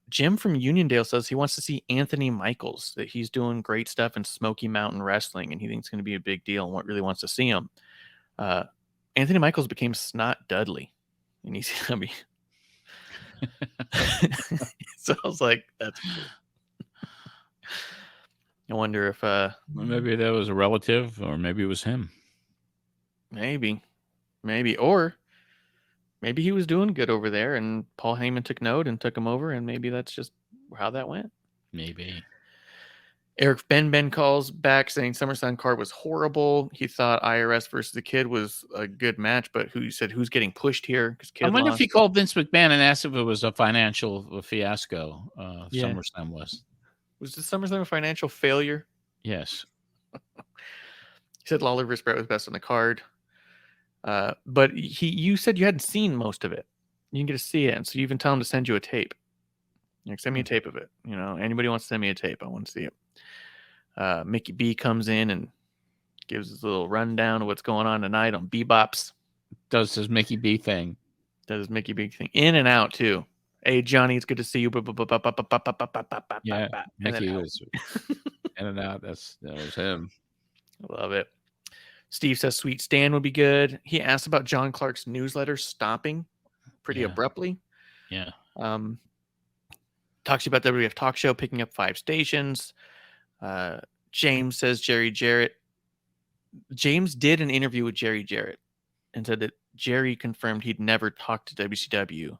Jim from Uniondale says he wants to see Anthony Michaels, that he's doing great stuff in Smoky Mountain Wrestling, and he thinks it's going to be a big deal and what really wants to see him. Anthony Michaels became Snot Dudley, and he's going to be... So I was like, that's cool. I wonder if... maybe that was a relative, or maybe it was him. Maybe. Or... maybe he was doing good over there, and Paul Heyman took note and took him over, and maybe that's just how that went. Maybe. Eric Ben calls back saying SummerSlam card was horrible. He thought IRS versus the Kid was a good match, but who's getting pushed here? Because I wonder if he called Vince McMahon and asked if it was a financial fiasco. SummerSlam was. Was the SummerSlam a financial failure? Yes. He said Lawler versus Brett was best on the card. But you said you hadn't seen most of it. You didn't get to see it, and so you even tell him to send you a tape. Like, send me a tape of it. You know, anybody wants to send me a tape, I want to see it. Mickey B comes in and gives us a little rundown of what's going on tonight on Bebops. Does his Mickey B thing. In and out, too. Hey, Johnny, it's good to see you. Yeah, Mickey was in and out. That was him. I love it. Steve says Sweet Stan would be good. He asked about John Clark's newsletter stopping pretty abruptly. Yeah. Talks about WWF Talk Show picking up 5 stations. James says Jerry Jarrett. James did an interview with Jerry Jarrett and said that Jerry confirmed he'd never talked to WCW.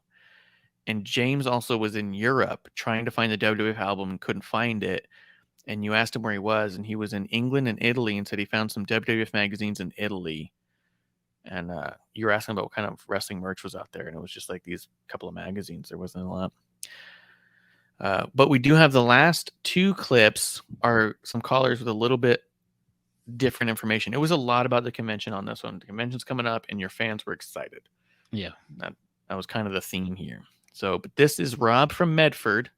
And James also was in Europe trying to find the WWF album and couldn't find it. And you asked him where he was, and he was in England and Italy, and said he found some WWF magazines in Italy. And you were asking about what kind of wrestling merch was out there, and it was just like these couple of magazines. There wasn't a lot. But we do have the last 2 clips are some callers with a little bit different information. It was a lot about the convention on this one. The convention's coming up, and your fans were excited. Yeah. That was kind of the theme here. So, but this is Rob from Medford.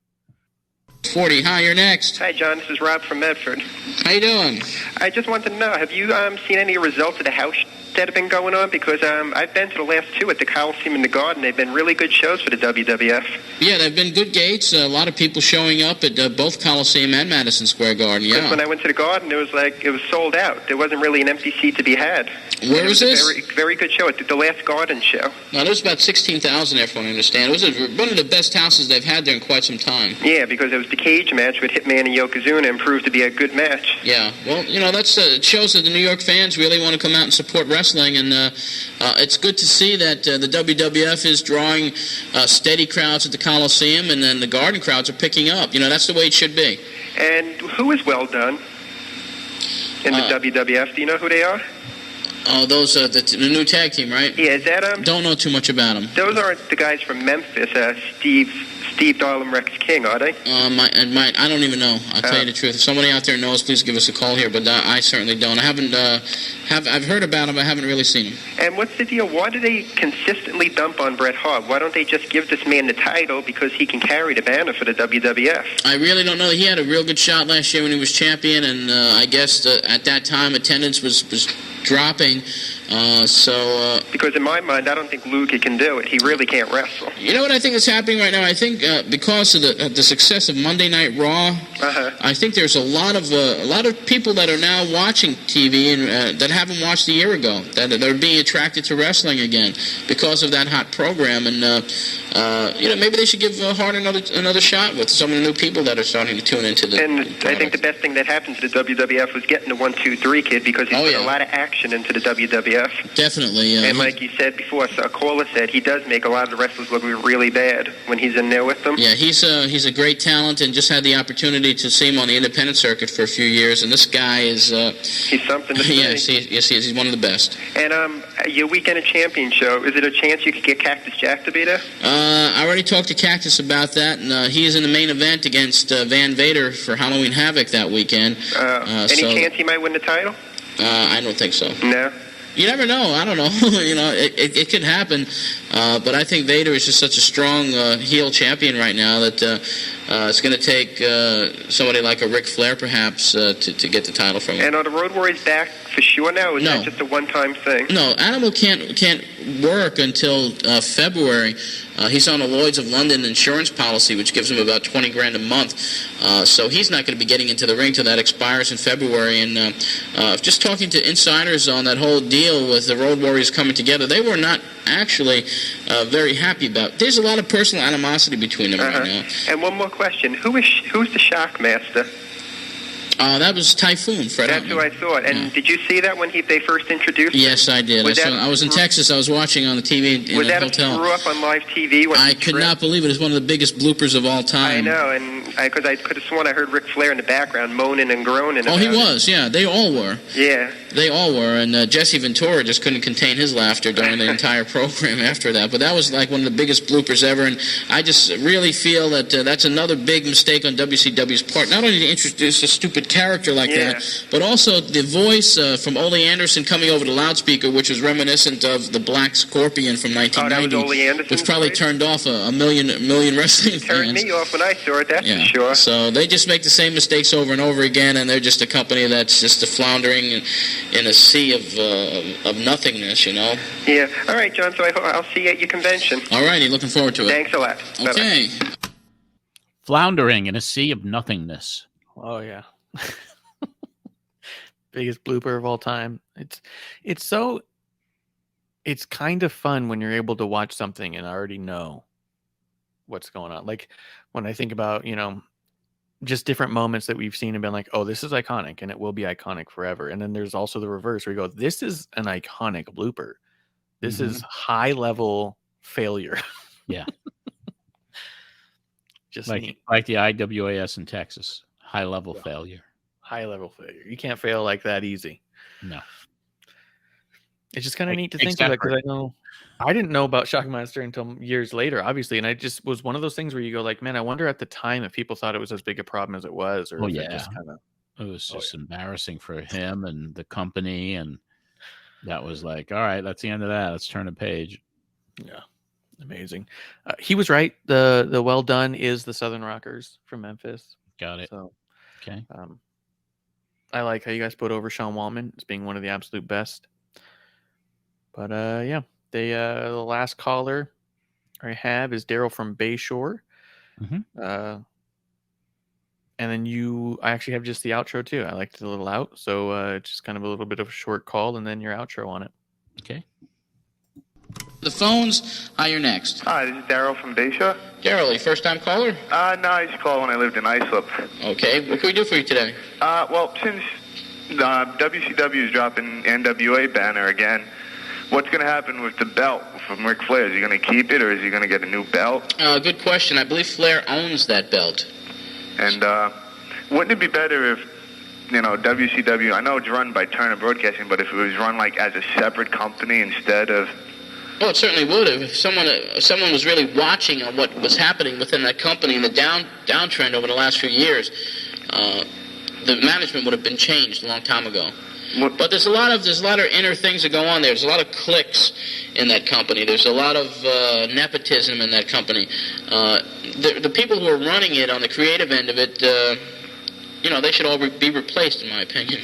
40. Hi, you're next. Hi, John. This is Rob from Medford. How you doing? I just wanted to know, have you seen any results of the house that have been going on? Because I've been to the last 2 at the Coliseum and the Garden. They've been really good shows for the WWF. Yeah, they've been good gates. A lot of people showing up at both Coliseum and Madison Square Garden. Yeah. Because when I went to the Garden, it was sold out. There wasn't really an empty seat to be had. Where was this? Very, very good show at the last Garden show. No, there was about 16,000 there, from what I understand. It was one of the best houses they've had there in quite some time. Yeah, because it was the cage match with Hitman and Yokozuna and proved to be a good match. Yeah, well, that's it shows that the New York fans really want to come out and support wrestling, and it's good to see that the WWF is drawing steady crowds at the Coliseum, and then the Garden crowds are picking up. That's the way it should be. And who is well done in the WWF? Do you know who they are? Oh, those the new tag team, right? Yeah, is that Don't know too much about them. Those aren't the guys from Memphis, Steve Darlem Rex King, are they? I don't even know. I'll tell you the truth. If somebody out there knows, please give us a call here. But I certainly don't. I haven't. I've heard about them. I haven't really seen them. And what's the deal? Why do they consistently dump on Bret Hart? Why don't they just give this man the title because he can carry the banner for the WWF? I really don't know. He had a real good shot last year when he was champion, and I guess at that time attendance was dropping. Because in my mind, I don't think Luger can do it. He really can't wrestle. You know what I think is happening right now? I think because of the success of Monday Night Raw, I think there's a lot of people that are now watching TV and that haven't watched a year ago, that are being attracted to wrestling again because of that hot program. And maybe they should give Hart another shot with some of the new people that are starting to tune into the. And I think the best thing that happened to the WWF was getting the 1-2-3 kid, because he put a lot of action into the WWF. Definitely. And like you said before, a caller said, he does make a lot of the wrestlers look really bad when he's in there with them. Yeah, he's a great talent, and just had the opportunity to see him on the independent circuit for a few years. And this guy is he's something to see. Yes, he is. He's one of the best. And your Weekend of Champions show, is it a chance you could get Cactus Jack to be there? I already talked to Cactus about that, and he is in the main event against Van Vader for Halloween Havoc that weekend. Any chance he might win the title? I don't think so. No. You never know. I don't know. It could happen. But I think Vader is just such a strong heel champion right now that it's going to take somebody like a Ric Flair, perhaps, to get the title from him. And are the Road Warriors back for sure now, or is that just a one-time thing? No, Animal can't work until February. He's on a Lloyd's of London insurance policy, which gives him about $20,000 a month. So he's not going to be getting into the ring till that expires in February. And just talking to insiders on that whole deal with the Road Warriors coming together, they were not actually very happy about it. There's a lot of personal animosity between them right now. And one more question: who's the Shockmaster? That was Typhoon, Fred. That's who I thought. And did you see that when they first introduced him? Yes, I did. I was in Texas. I was watching on the TV in was the that hotel. Grew up on live TV? I could not believe it. It's one of the biggest bloopers of all time. I know, and because I could have sworn I heard Ric Flair in the background moaning and groaning. Oh, he was. Yeah, they all were. Yeah. They all were, and Jesse Ventura just couldn't contain his laughter during the entire program after that. But that was like one of the biggest bloopers ever, and I just really feel that that's another big mistake on WCW's part. Not only to introduce a stupid character like that, but also the voice from Ole Anderson coming over the loudspeaker, which was reminiscent of the Black Scorpion from 1990, that was Ole Anderson's which probably turned off a million wrestling fans. Turned me off when I saw it, that's for sure. So they just make the same mistakes over and over again, and they're just a company that's just floundering in a sea of nothingness, Yeah. All right, John, so I'll see you at your convention. All righty, looking forward to it. Thanks a lot. Okay. Bye-bye. Floundering in a sea of nothingness. Oh, yeah. Biggest blooper of all time. It's kind of fun when you're able to watch something and already know what's going on. Like when I think about, just different moments that we've seen and been like, oh, this is iconic and it will be iconic forever. And then there's also the reverse where you go, this is an iconic blooper. This is high level failure. Yeah. Just like the IWAS in Texas. High level failure. High level failure. You can't fail like that easy. No. It's just kind of neat to think about, because I didn't know about Shockmaster until years later, obviously, and I just was one of those things where you go like, man, I wonder at the time if people thought it was as big a problem as it was, or it just kind of. It was just embarrassing for him and the company, and that was like, all right, that's the end of that. Let's turn a page. Yeah, amazing. He was right. The well done is the Southern Rockers from Memphis. Got it. So, okay. I like how you guys put over Sean Waltman as being one of the absolute best. But yeah, the last caller I have is Daryl from Bayshore. And then I actually have just the outro too. I liked the little out, so just kind of a little bit of a short call, and then your outro on it. Okay. The phones. Hi, you're next. Hi, this is Daryl from Bayshore. Daryl, you first-time caller? No, I used to call when I lived in Islip. Okay, what can we do for you today? Well, since WCW is dropping NWA banner again, what's going to happen with the belt from Ric Flair? Is he going to keep it, or is he going to get a new belt? Good question. I believe Flair owns that belt. And wouldn't it be better if, WCW, I know it's run by Turner Broadcasting, but if it was run like as a separate company instead of... Well, it certainly would have. If someone was really watching what was happening within that company and the downtrend over the last few years, the management would have been changed a long time ago. But there's a lot of inner things that go on there. There's a lot of cliques in that company. There's a lot of nepotism in that company. The people who are running it on the creative end of it, they should all be replaced, in my opinion.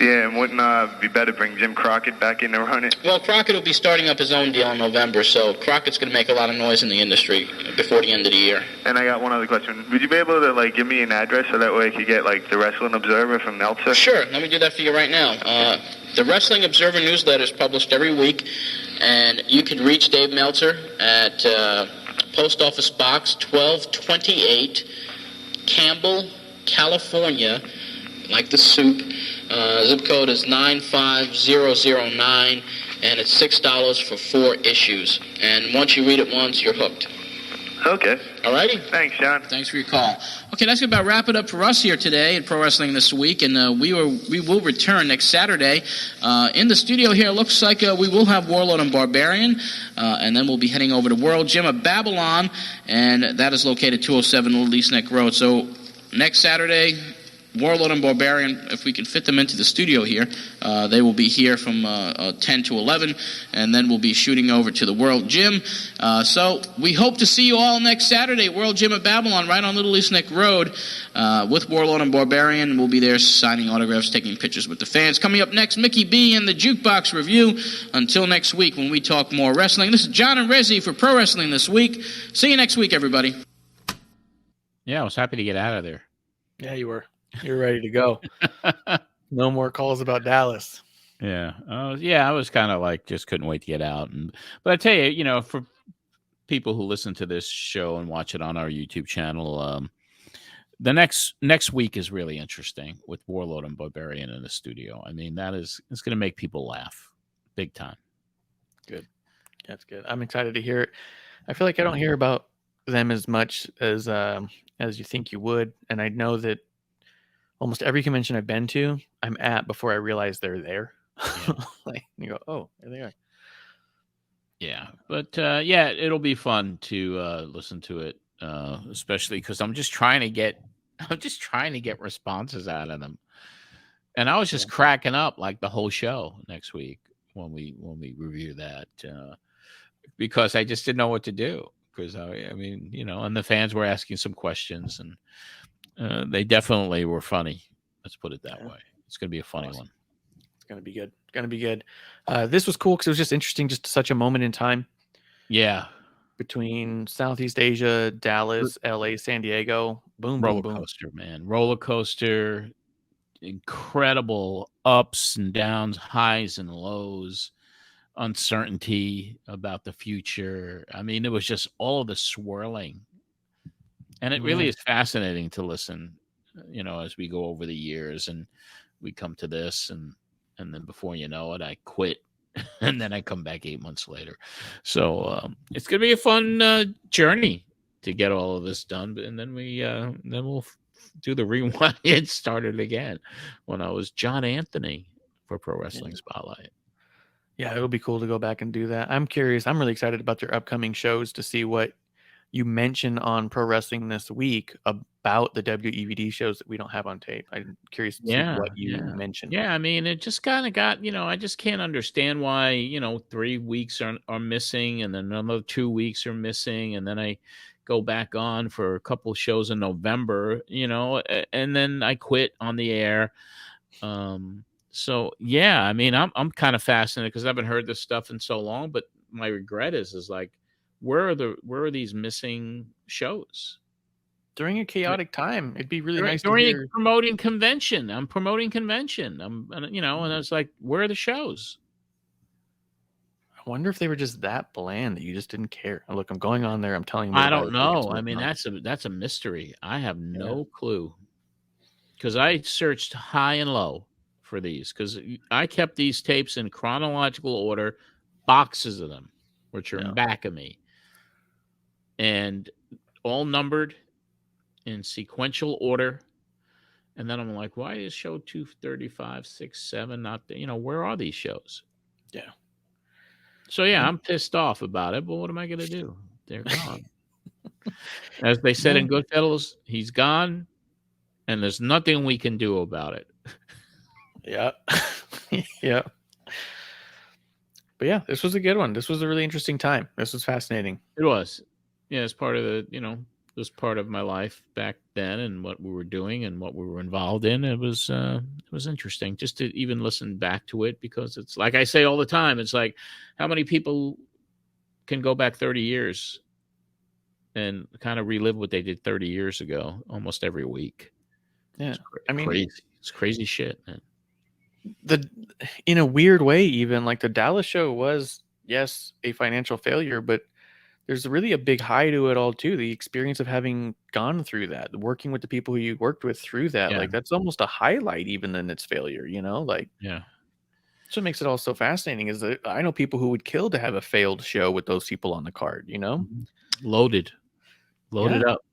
Yeah, and wouldn't be better to bring Jim Crockett back in to run it? Well, Crockett will be starting up his own deal in November, so Crockett's going to make a lot of noise in the industry before the end of the year. And I got one other question. Would you be able to give me an address so that way I could get the Wrestling Observer from Meltzer? Sure, let me do that for you right now. The Wrestling Observer newsletter is published every week, and you can reach Dave Meltzer at Post Office Box 1228, Campbell, California, like the soup. Zip code is 95009, and it's $6 for 4 issues. And once you read it once, you're hooked. Okay. All righty. Thanks, John. Thanks for your call. Okay, that's about wrap it up for us here today at Pro Wrestling This Week, and we will return next Saturday. In the studio here, it looks like we will have Warlord and Barbarian, and then we'll be heading over to World Gym of Babylon, and that is located 207 Little East Neck Road. So next Saturday, Warlord and Barbarian, if we can fit them into the studio here, they will be here from 10 to 11, and then we'll be shooting over to the World Gym. So we hope to see you all next Saturday at World Gym of Babylon, right on Little East Neck Road, with Warlord and Barbarian. We'll be there signing autographs, taking pictures with the fans. Coming up next, Mickey B and the Jukebox Review. Until next week when we talk more wrestling. This is John and Arezzi for Pro Wrestling This Week. See you next week, everybody. Yeah, I was happy to get out of there. Yeah, you were. You're ready to go. No more calls about Dallas. Yeah. I was kind of just couldn't wait to get out. But I tell you, for people who listen to this show and watch it on our YouTube channel, the next week is really interesting with Warlord and Barbarian in the studio. I mean, it's going to make people laugh big time. Good. That's good. I'm excited to hear it. I feel like I don't hear about them as much as you think you would. And I know that almost every convention I've been to, I'm at before I realize they're there. Yeah. You go, oh, there they are. Yeah, but it'll be fun to listen to it, especially because I'm just trying to get responses out of them, and I was just cracking up the whole show next week when we review that because I just didn't know what to do because I mean and the fans were asking some questions and. They definitely were funny. Let's put it that way. It's going to be a funny one. It's going to be good. It's going to be good. This was cool because it was just interesting, just such a moment in time. Yeah. Between Southeast Asia, Dallas, LA, San Diego. Boom, roller boom, coaster, man. Roller coaster. Incredible ups and downs, highs and lows, uncertainty about the future. I mean, it was just all of the swirling. And it really is fascinating to listen, as we go over the years and we come to this and then before you know it, I quit and then I come back 8 months later. So it's going to be a fun journey to get all of this done. And then we'll do the rewind and start it again when I was John Anthony for Pro Wrestling Spotlight. Yeah, it'll be cool to go back and do that. I'm curious. I'm really excited about their upcoming shows to see what you mentioned on Pro Wrestling This Week about the WEVD shows that we don't have on tape. I'm curious to see what you mentioned. Yeah, I mean, it just kind of got, I just can't understand why, 3 weeks are missing and then another 2 weeks are missing. And then I go back on for a couple shows in November, and then I quit on the air. So, yeah, I mean, I'm kind of fascinated because I haven't heard this stuff in so long. But my regret is where are these missing shows during a chaotic time? It'd be really nice during to hear. promoting convention. I'm promoting convention. And it's where are the shows? I wonder if they were just that bland that you just didn't care. Look, I'm going on there. I'm telling you. I don't know. I mean, that's a mystery. I have no clue because I searched high and low for these because I kept these tapes in chronological order, boxes of them, which are in back of me. And all numbered in sequential order. And then I'm like, why is show 235, 6, 7 not there? Where are these shows? Yeah. So, I'm pissed off about it. But what am I going to do? They're gone. As they said in Goodfellas, he's gone. And there's nothing we can do about it. Yeah. Yeah. But yeah, this was a good one. This was a really interesting time. This was fascinating. It was. Yeah, it's part of the, was part of my life back then, and what we were doing and what we were involved in. It was interesting just to even listen back to it, because it's like I say all the time. It's like, how many people can go back 30 years and kind of relive what they did 30 years ago almost every week? Yeah. Crazy. It's crazy shit, man. In a weird way, even like the Dallas show was, yes, a financial failure, but there's really a big high to it all too. The experience of having gone through that, working with the people who you worked with through that, Yeah. like that's almost a highlight even in its failure, like, yeah. That's what makes it all so fascinating is that I know people who would kill to have a failed show with those people on the card, Loaded Yeah. up.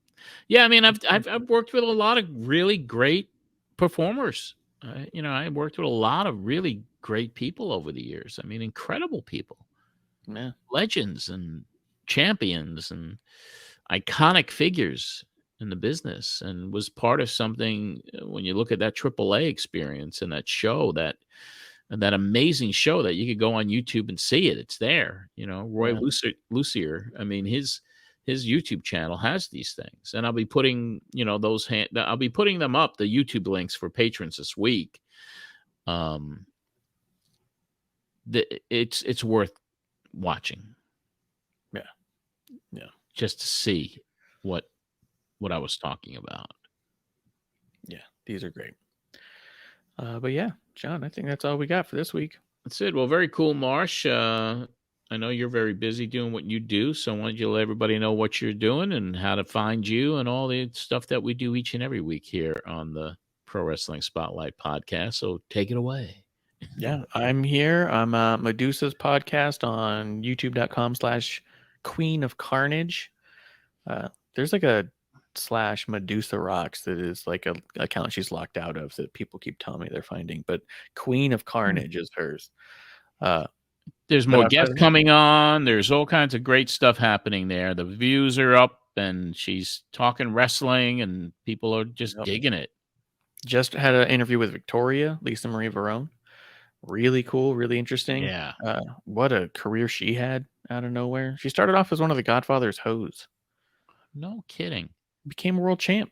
Yeah. I mean, I've worked with a lot of really great performers. I worked with a lot of really great people over the years. I mean, incredible people. Yeah. Legends and champions and iconic figures in the business, and was part of something. When you look at that AAA experience and that show, that amazing show that you could go on YouTube and see it's there. Roy Lucier. I mean, his YouTube channel has these things, and I'll be putting I'll be putting them up, the YouTube links for patrons this week. It's worth watching. Yeah. Just to see what I was talking about. Yeah, these are great. But yeah, John, I think that's all we got for this week. That's it. Well, very cool, Marsh. I know you're very busy doing what you do, so why don't you let everybody know what you're doing and how to find you and all the stuff that we do each and every week here on the Pro Wrestling Spotlight podcast. So take it away. Yeah, I'm here. I'm Medusa's podcast on youtube.com/Queen of Carnage. There's like a /Medusa Rocks that is like a account she's locked out of that people keep telling me they're finding, but Queen of Carnage is hers. There's more guests coming on. There's all kinds of great stuff happening there. The views are up, and she's talking wrestling, and people are just digging it. Just had an interview with Victoria, Lisa Marie Verone. Really cool, really interesting. Yeah. What a career she had out of nowhere. She started off as one of the Godfather's hoes. No kidding. Became a world champ.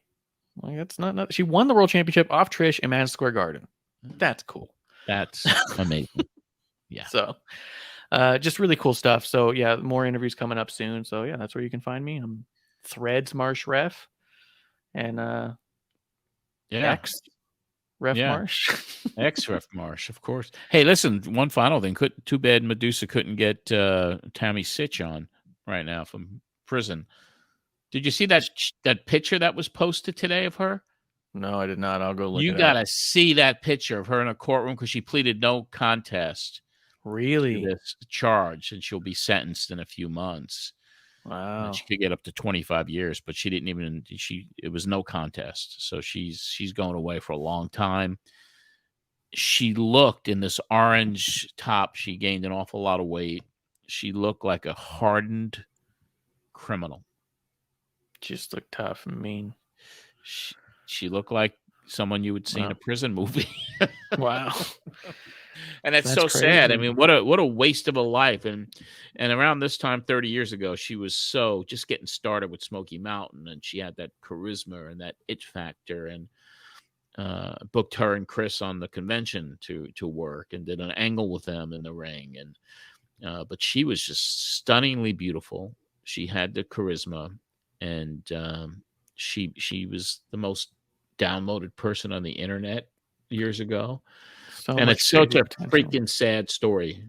Like, that's not. She won the world championship off Trish in Madison Square Garden. That's cool. That's amazing. Yeah. So, just really cool stuff. So yeah, more interviews coming up soon. So yeah, that's where you can find me. I'm Threads Marsh Ref, and X Ref Marsh. X Ref Marsh, of course. Hey, listen, one final thing. Too bad Medusa couldn't get Tammy Sitch on right now from prison. Did you see that picture that was posted today of her? No, I did not. I'll go look. You gotta see that picture of her in a courtroom, because she pleaded no contest. Really? To this charge, and she'll be sentenced in a few months. Wow. And she could get up to 25 years, but she didn't even. It was no contest, so she's going away for a long time. She looked in this orange top. She gained an awful lot of weight. She looked like a hardened criminal. Just looked tough and mean. She looked like someone you would see in a prison movie. Wow. And that's so crazy. Sad. I mean, what a waste of a life. And around this time, 30 years ago, she was just getting started with Smoky Mountain, and she had that charisma and that it factor, and booked her and Chris on the convention to work, and did an angle with them in the ring. And but she was just stunningly beautiful. She had the charisma, and she was the most downloaded person on the internet years ago. And it's such a freaking sad story.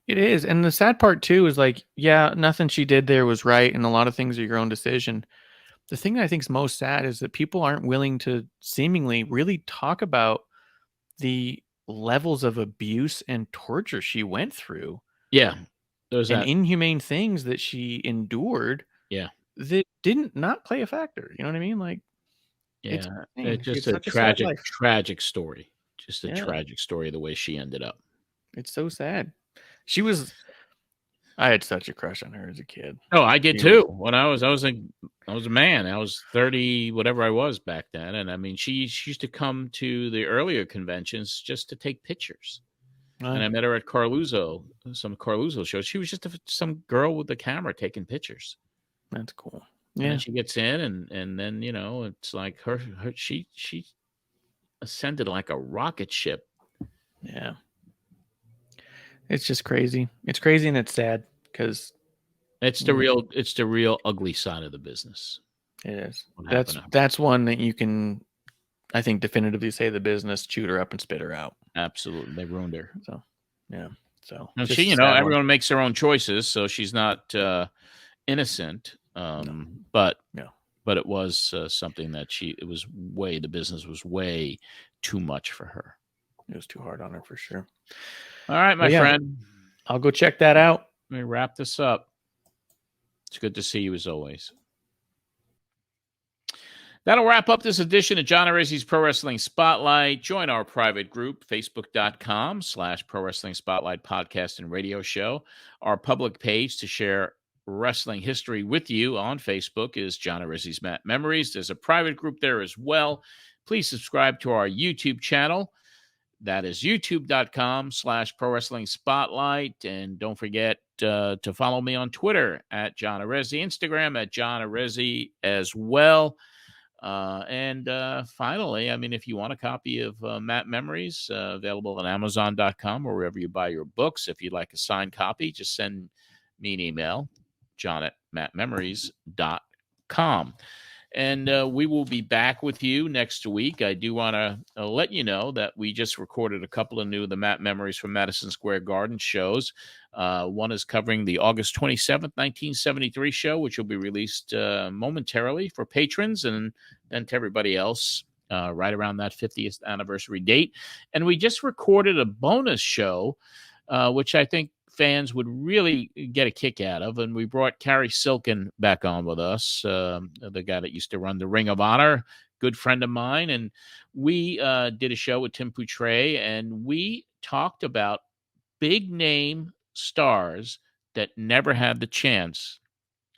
It is. And the sad part too is like, yeah, nothing she did there was right, and a lot of things are your own decision. The thing that I think is most sad is that people aren't willing to seemingly really talk about the levels of abuse and torture she went through. Yeah. And inhumane things that she endured. Yeah. That didn't not play a factor. You know what I mean? Like, yeah, it's just a tragic story. Just a tragic story of the way she ended up. It's so sad. I had such a crush on her as a kid. Oh, I did too. When I was a man. I was 30, whatever I was back then. And I mean, she used to come to the earlier conventions just to take pictures. And I met her at some Carluzzo shows. She was just some girl with a camera taking pictures. That's cool. And then she gets in, and then, you know, it's like she ascended like a rocket ship. Yeah. It's just crazy. It's crazy and it's sad because it's the real ugly side of the business. It is. That's one that you can, I think, definitively say the business chewed her up and spit her out. Absolutely. They ruined her. So, yeah. So now she, you know, everyone makes their own choices, so she's not innocent. But it was something that the business was way too much for her. It was too hard on her for sure. All right, my friend. I'll go check that out. Let me wrap this up. It's good to see you as always. That'll wrap up this edition of John Arezzi's Pro Wrestling Spotlight. Join our private group, facebook.com/Pro Wrestling Spotlight podcast and radio show. Our public page to share wrestling history with you on Facebook is John Arezzi's Matt Memories. There's a private group there as well. Please subscribe to our YouTube channel. That is youtube.com/Pro Wrestling Spotlight. And don't forget to follow me on Twitter at John Arezzi, Instagram at John Arezzi as well. And finally, I mean, if you want a copy of Matt Memories, available on Amazon.com or wherever you buy your books. If you'd like a signed copy, just send me an email, john@mattmemories.com. And we will be back with you next week. I do want to let you know that we just recorded a couple of new The Matt Memories from Madison Square Garden shows. One is covering the August 27th, 1973 show, which will be released momentarily for patrons and then to everybody else right around that 50th anniversary date. And we just recorded a bonus show, which I think fans would really get a kick out of. And we brought Carrie Silken back on with us, the guy that used to run the Ring of Honor, good friend of mine. And we did a show with Tim Poutre, and we talked about big name stars that never had the chance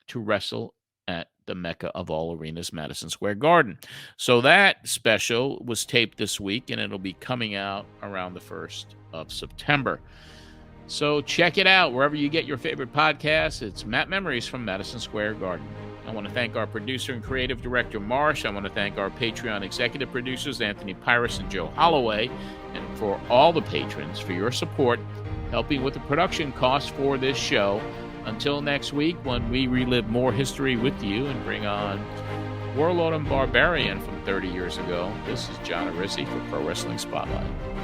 to wrestle at the Mecca of all arenas, Madison Square Garden. So that special was taped this week, and it'll be coming out around the 1st of September. So check it out wherever you get your favorite podcasts. It's Matt Memories from Madison Square Garden. I want to thank our producer and creative director, Marsh. I want to thank our Patreon executive producers, Anthony Pyrus and Joe Holloway, and for all the patrons for your support, helping with the production costs for this show. Until next week, when we relive more history with you and bring on Warlord and Barbarian from 30 years ago, this is John Arezzi for Pro Wrestling Spotlight.